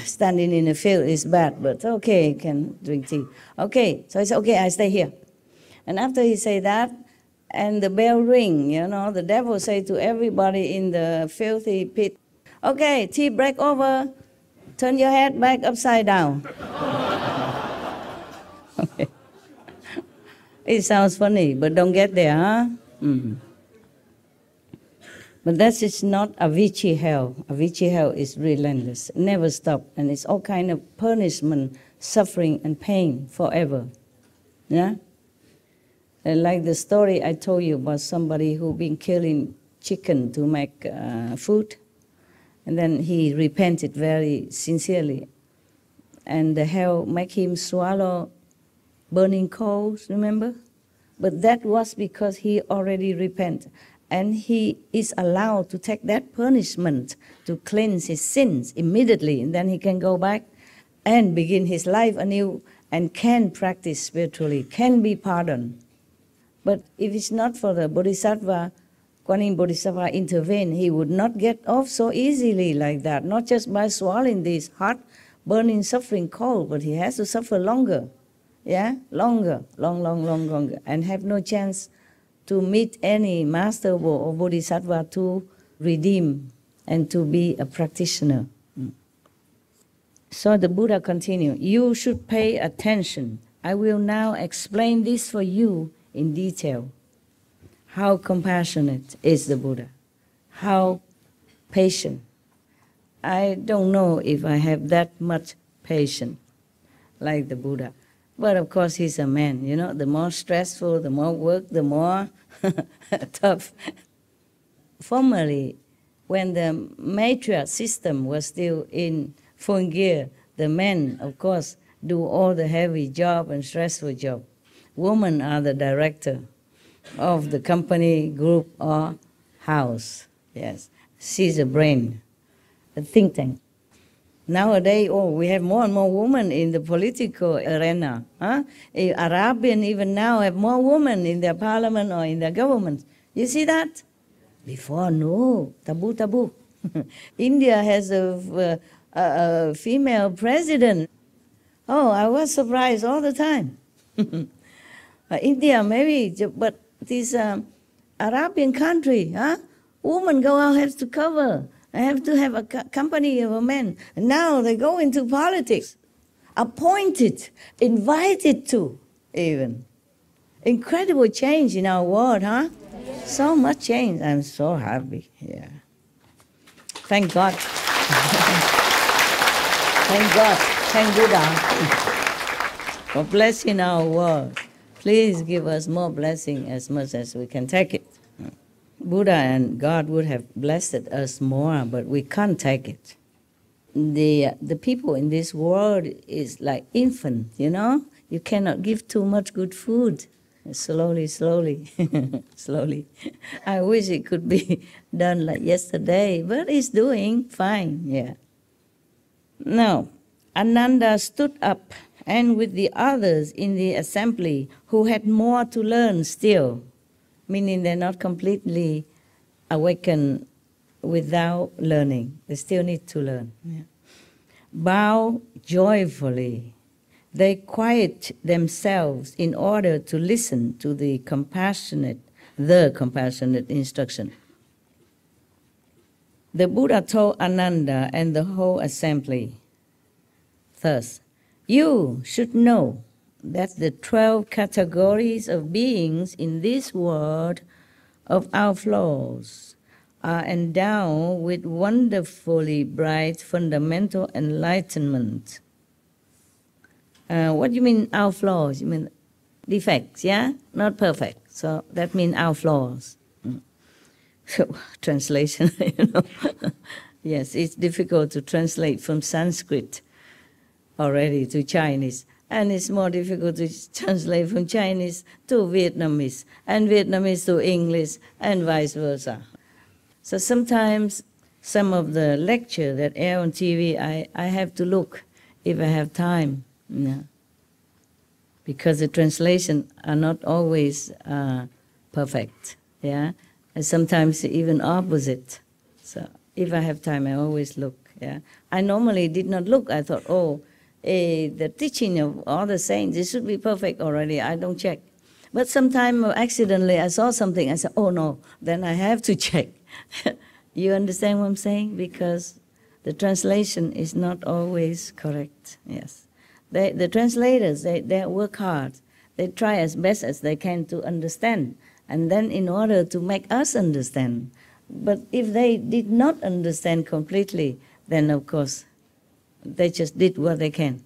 Standing in a field is bad, but okay, can drink tea. Okay, so he said, okay, I stay here. And after he said that, and the bell ring, you know, the devil say to everybody in the filthy pit, okay, tea break over, turn your head back upside down. Okay. It sounds funny, but don't get there, huh? But that is not Avicii hell. Avicii hell is relentless, never stop, and it's all kind of punishment, suffering, and pain forever. Yeah? And like the story I told you about somebody who been killing chicken to make food. And then he repented very sincerely. And the hell make him swallow burning coals, remember? But that was because he already repented. And he is allowed to take that punishment to cleanse his sins immediately. And then he can go back and begin his life anew and can practice spiritually, can be pardoned. But if it's not for the Bodhisattva, Kuan Yin Bodhisattva intervene, he would not get off so easily like that, not just by swallowing this hot, burning, suffering cold, but he has to suffer longer, longer, longer, and have no chance to meet any master or Bodhisattva to redeem and to be a practitioner. So the Buddha continued, you should pay attention. I will now explain this for you in detail. How compassionate is the Buddha? How patient? I don't know if I have that much patience like the Buddha. But of course he's a man, you know, the more stressful, the more work, the more tough. Formerly, when the matriarch system was still in full gear, the men, of course, do all the heavy job and stressful job. Women are the director of the company, group, or house. Yes, she's the brain, the think tank. Nowadays, we have more and more women in the political arena. Arabian even now have more women in their parliament or in their government. You see that? Before, no, taboo. India has a female president. Oh, I was surprised all the time. India maybe, but this Arabian country, women go out, have to cover. I have to have a company of a man. And now they go into politics, appointed, invited to even. Incredible change in our world, huh? So much change. I'm so happy. Yeah. Thank God. Thank God. Thank Buddha for blessing our world. Please give us more blessing as much as we can take it. Buddha and God would have blessed us more, but we can't take it. The people in this world is like infant, you know? You cannot give too much good food. Slowly, slowly. I wish it could be done like yesterday, but it's doing fine, yeah. Now, Ananda stood up, and with the others in the assembly who had more to learn still, meaning they're not completely awakened without learning. They still need to learn. Yeah. Bow joyfully. They quiet themselves in order to listen to the compassionate instruction. The Buddha told Ananda and the whole assembly, thus, you should know that the 12 categories of beings in this world of our flaws are endowed with wonderfully bright fundamental enlightenment. What do you mean our flaws? You mean defects, yeah? Not perfect. So that means our flaws. So, translation, you know. Yes, it's difficult to translate from Sanskrit already to Chinese. And it's more difficult to translate from Chinese to Vietnamese, and Vietnamese to English, and vice versa. So sometimes some of the lecture that air on TV, I have to look if I have time. Yeah. Because the translation are not always perfect. Yeah, and sometimes even opposite. So if I have time, I always look. Yeah, I normally did not look. I thought, the teaching of all the saints, it should be perfect already. I don't check. But sometimes accidentally I saw something. I said, oh no, then I have to check. You understand what I'm saying? Because the translation is not always correct. Yes. The translators, they work hard. They try as best as they can to understand, and then in order to make us understand. But if they did not understand completely, then of course they just did what they can,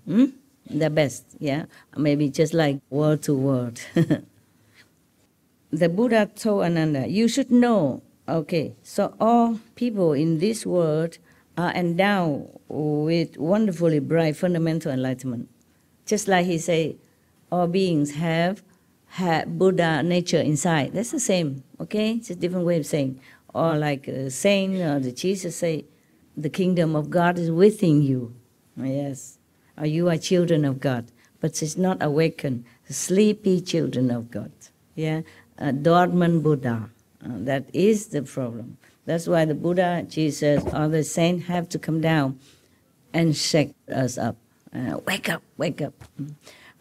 their best, yeah? Maybe just like word to word. The Buddha told Ananda, you should know, okay, so all people in this world are endowed with wonderfully bright fundamental enlightenment. Just like he say, all beings have Buddha nature inside. That's the same, okay? It's a different way of saying. Or like a saint or the Jesus say, the kingdom of God is within you. Yes. Or you are children of God. But it's not awakened. Sleepy children of God. Yeah. Dormant Buddha. That is the problem. That's why the Buddha, Jesus, or the saint have to come down and shake us up. Wake up, wake up.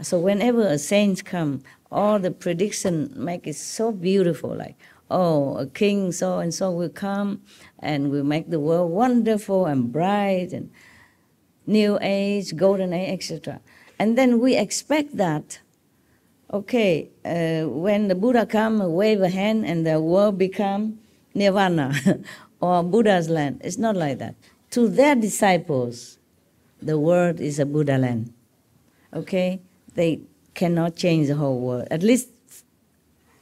So whenever a saint come, all the prediction make it so beautiful, like, oh, a king so-and-so will come and will make the world wonderful and bright and new age, golden age, etc. And then we expect that, okay, when the Buddha come, wave a hand and the world become nirvana or Buddha's land. It's not like that. To their disciples, the world is a Buddha land. Okay? They cannot change the whole world, at least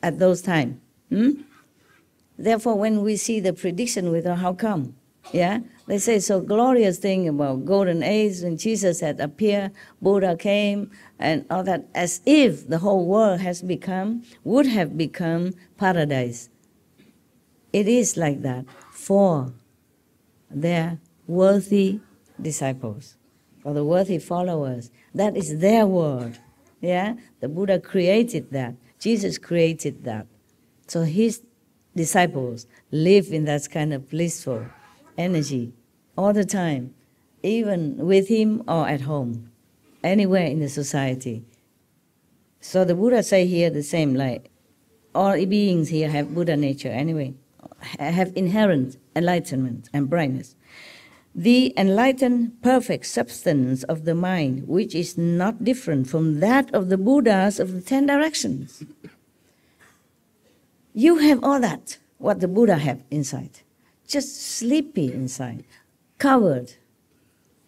at those times. Therefore, when we see the prediction with how come? Yeah? They say so glorious thing about golden age when Jesus had appeared, Buddha came, and all that, as if the whole world would have become paradise. It is like that for their worthy disciples, for the worthy followers. That is their world. Yeah? The Buddha created that. Jesus created that. So his disciples live in that kind of blissful energy all the time, even with him or at home, anywhere in the society. So the Buddha say here the same, like all beings here have Buddha nature anyway, have inherent enlightenment and brightness. The enlightened perfect substance of the mind, which is not different from that of the Buddhas of the 10 directions. You have all that, what the Buddha have inside. Just sleepy inside, covered.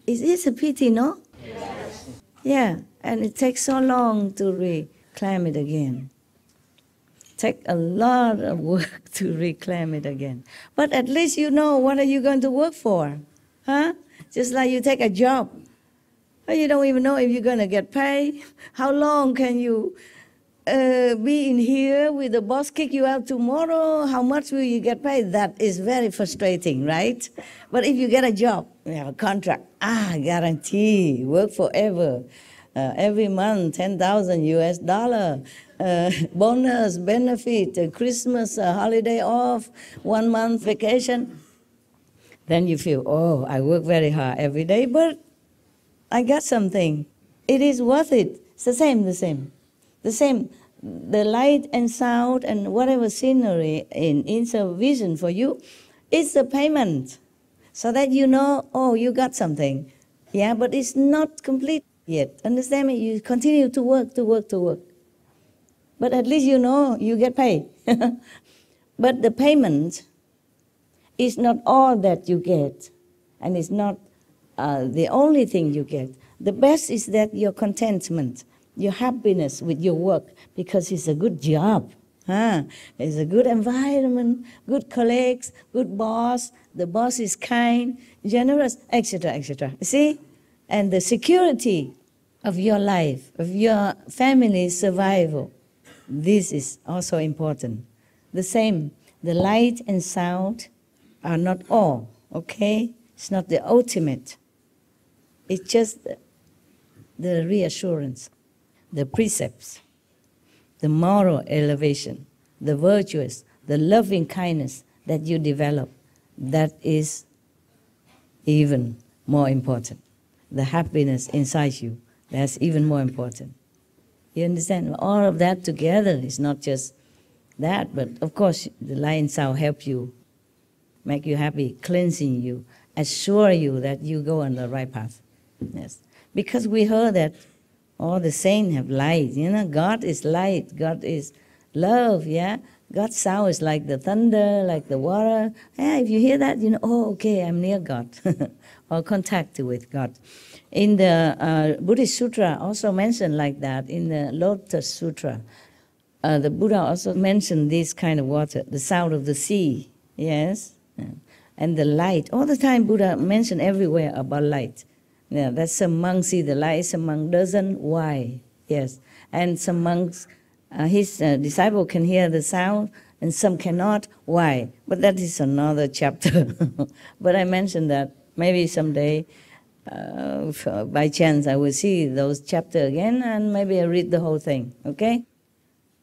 It's a pity, no? Yes. Yeah, and it takes so long to reclaim it again. Take a lot of work to reclaim it again. But at least you know what are you going to work for. Huh? Just like you take a job. You don't even know if you're going to get paid. How long can you be in here with the boss kick you out tomorrow? How much will you get paid? That is very frustrating, right? But if you get a job, you have a contract, guarantee, work forever. Every month, 10,000 US dollar, bonus, benefit, Christmas, holiday off, 1 month vacation. Then you feel, oh, I work very hard every day, but I got something. It is worth it. It's the same. The light and sound and whatever scenery in a vision for you, it's a payment. So that you know, oh, you got something. Yeah, but it's not complete yet. Understand me? You continue to work. But at least you know you get paid. But the payment is not all that you get, and it's not the only thing you get. The best is that your contentment, your happiness with your work, because it's a good job. It's a good environment, good colleagues, good boss, the boss is kind, generous, etc., etc. See? And the security of your life, of your family's survival, this is also important. The same, the light and sound are not all, okay? It's not the ultimate. It's just the reassurance, the precepts, the moral elevation, the virtuous, the loving kindness that you develop. That is even more important. The happiness inside you, that's even more important. You understand? All of that together is not just that, but of course the light and sound help you, make you happy, cleansing you, assure you that you go on the right path. Yes. Because we heard that all the saints have light. You know, God is light, God is love, yeah? God's sound is like the thunder, like the water. Yeah, if you hear that, you know, oh, okay, I'm near God, or contact with God. In the Buddhist Sutra also mentioned like that, in the Lotus Sutra, the Buddha also mentioned this kind of water, the sound of the sea, yes? and the light. All the time Buddha mentioned everywhere about light. Yeah, that some monks see the light, some monk doesn't. Why? Yes. And some monks, his disciple can hear the sound, and some cannot. Why? But that is another chapter. But I mentioned that maybe someday, by chance, I will see those chapters again, and maybe I read the whole thing, okay?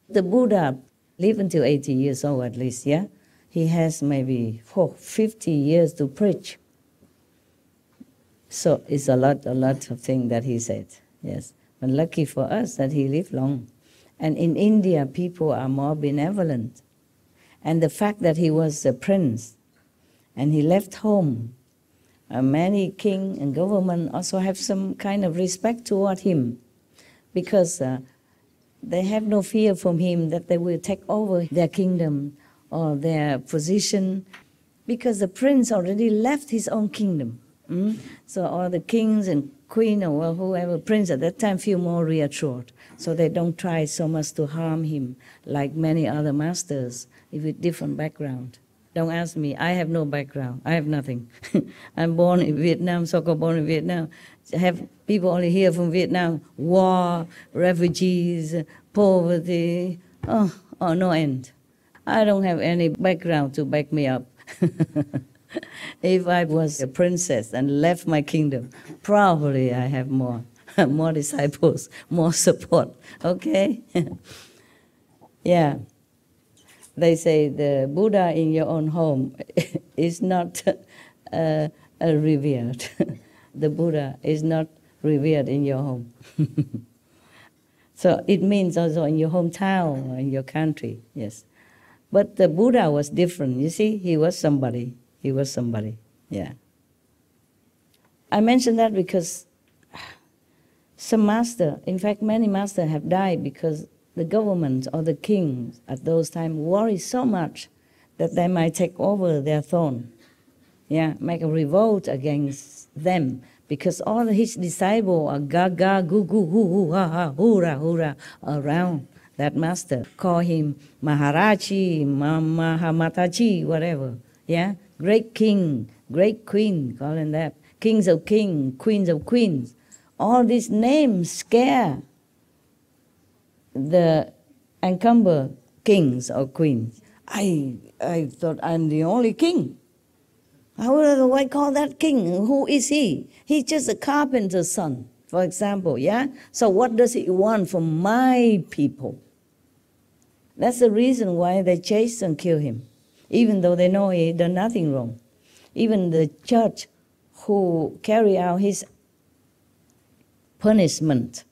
The Buddha lived until 80 years old at least, yeah? He has maybe 50 years to preach. So it's a lot of things that he said, yes. But lucky for us that he lived long. And in India, people are more benevolent. And the fact that he was a prince, and he left home, many king and government also have some kind of respect toward him, because they have no fear from him that they will take over their kingdom or their position, because the prince already left his own kingdom. So all the kings and queen or whoever prince at that time feel more reassured. So they don't try so much to harm him like many other masters with different background. Don't ask me, I have no background, I have nothing. I'm born in Vietnam, so-called born in Vietnam. Have people only here from Vietnam, war, refugees, poverty, no end. I don't have any background to back me up. If I was a princess and left my kingdom, probably I have more disciples, more support, okay? Yeah. They say the Buddha in your own home is not revered. The Buddha is not revered in your home. So it means also in your hometown or in your country, yes. But the Buddha was different, you see, he was somebody. He was somebody, yeah. I mention that because some master, in fact many masters have died because the government or the kings at those times worried so much that they might take over their throne, yeah, make a revolt against them, because all his disciples are gaga, goo goo, hoo hoo, ha ha, hoorah, hoorah around that master. Call him Maharaji, Mahamataji, whatever, yeah. Great king, great queen, calling that. Kings of kings, queens of queens. All these names scare the encumber kings or queens. I thought I'm the only king. How do I call that king? Who is he? He's just a carpenter's son, for example, yeah? So what does he want from my people? That's the reason why they chase and kill him, even though they know he done nothing wrong. Even the judge who carry out his punishment,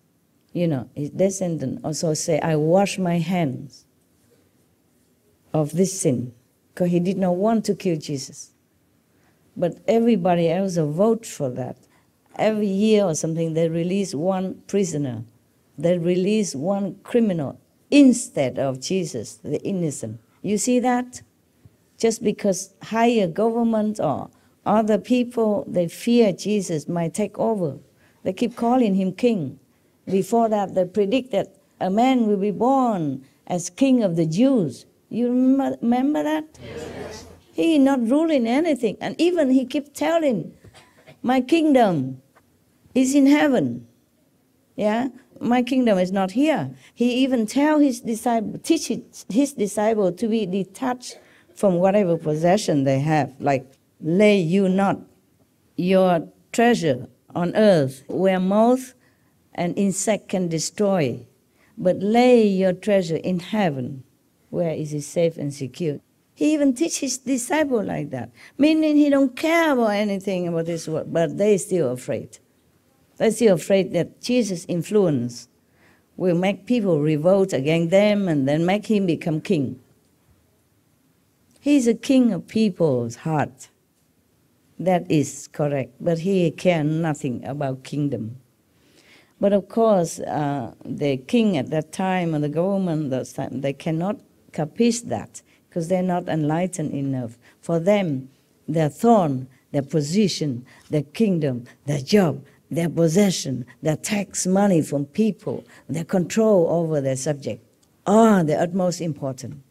you know, his descendant also say, I wash my hands of this sin, because he did not want to kill Jesus. But everybody else vote for that. Every year or something, they release one prisoner. They release one criminal instead of Jesus, the innocent. You see that? Just because higher government or other people, they fear Jesus might take over. They keep calling him king. Before that, they predict that a man will be born as king of the Jews. You remember that? Yes. He not ruling anything. And even he kept telling, my kingdom is in heaven. Yeah? My kingdom is not here. He even tell his disciple, teach his disciple to be detached from whatever possession they have, like lay you not your treasure on earth where moth and insect can destroy, but lay your treasure in heaven where it is safe and secure. He even teach his disciple like that, meaning he don't care about anything about this world, but they still afraid. They're still afraid that Jesus' influence will make people revolt against them and then make him become king. He's a king of people's heart. That is correct, but he cares nothing about kingdom. But of course, the king at that time and the government at that time, they cannot capish that because they're not enlightened enough. For them, their throne, their position, their kingdom, their job, their possession, their tax money from people, their control over their subject are the utmost important.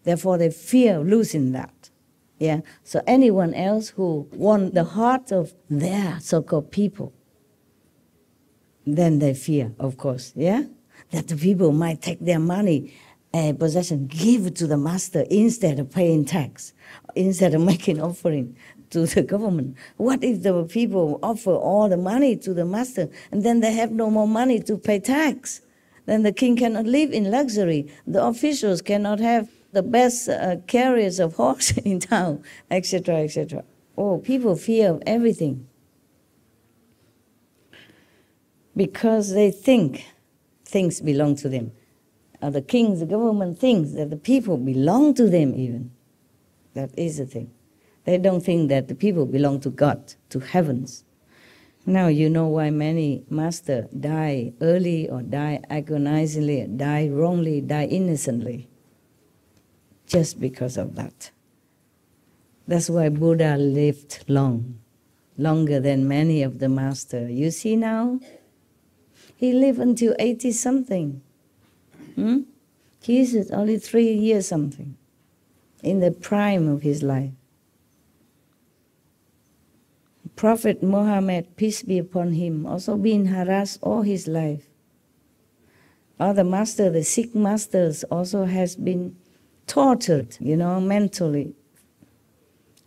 Therefore, they fear losing that. Yeah. So anyone else who won the heart of their so-called people, then they fear, of course, yeah? That the people might take their money, possession, give it to the master instead of paying tax, instead of making offering to the government. What if the people offer all the money to the master and then they have no more money to pay tax? Then the king cannot live in luxury. The officials cannot have the best carriers of horse in town, etc., etc. Oh, people fear of everything. Because they think things belong to them. The king, the government thinks that the people belong to them even. That is the thing. They don't think that the people belong to God, to heavens. Now you know why many masters die early or die agonizingly, die wrongly, die innocently. Just because of that. That's why Buddha lived long, longer than many of the masters. You see now? He lived until 80-something. Jesus only 3 years something, in the prime of his life. Prophet Muhammad, peace be upon him, also been harassed all his life. Other masters, the Sikh masters, also has been tortured, mentally,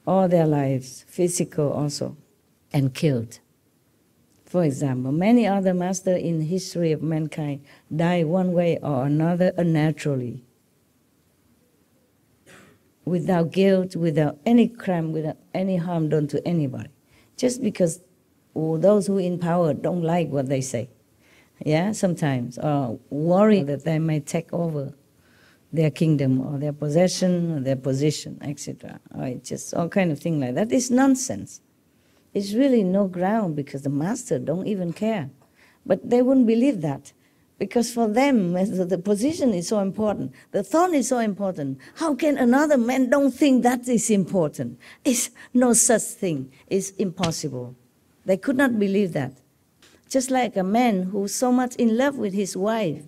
all their lives, physical also, and killed. For example, many other masters in the history of mankind die one way or another unnaturally, without guilt, without any crime, without any harm done to anybody, just because those who in power don't like what they say, yeah, sometimes, or worry that they may take over their kingdom or their possession or their position, etc. Or it's just all kind of thing like that. It's nonsense. It's really no ground because the master don't even care. But they wouldn't believe that because for them the position is so important, the thought is so important. How can another man don't think that is important? It's no such thing. It's impossible. They could not believe that. Just like a man who's so much in love with his wife,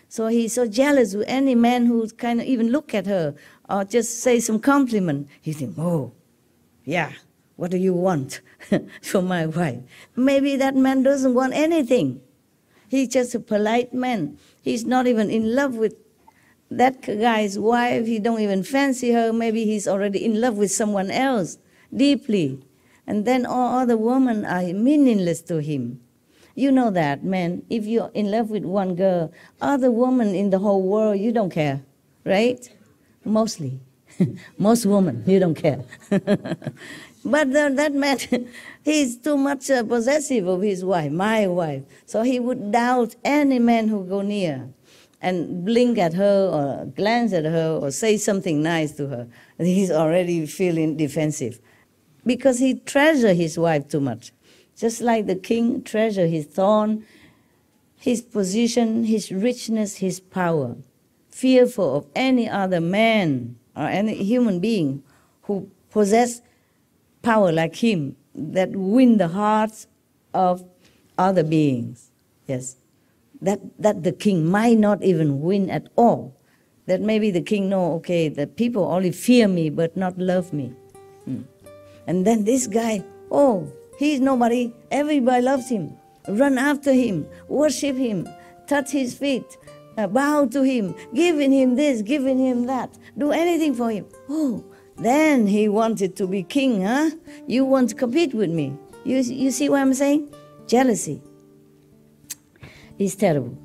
so he's so jealous with any man who kind of even look at her or just say some compliment. He thinks, oh, yeah, what do you want from my wife? Maybe that man doesn't want anything. He's just a polite man. He's not even in love with that guy's wife. He don't even fancy her. Maybe he's already in love with someone else deeply. And then all other women are meaningless to him. You know that, man. If you're in love with one girl, other women in the whole world, you don't care, right? Mostly. Most women, you don't care. But that man, he's too much possessive of his wife, my wife. So he would doubt any man who go near and blink at her or glance at her or say something nice to her. He's already feeling defensive because he treasures his wife too much. Just like the king treasures his throne, his position, his richness, his power, fearful of any other man or any human being who possess power like him that win the hearts of other beings. Yes, that the king might not even win at all. That maybe the king know, okay, that people only fear me but not love me. And then this guy, oh, he's nobody, everybody loves him. Run after him, worship him, touch his feet, bow to him, giving him this, giving him that, do anything for him. Oh, then he wanted to be king, huh? You want to compete with me. You see what I'm saying? Jealousy is terrible.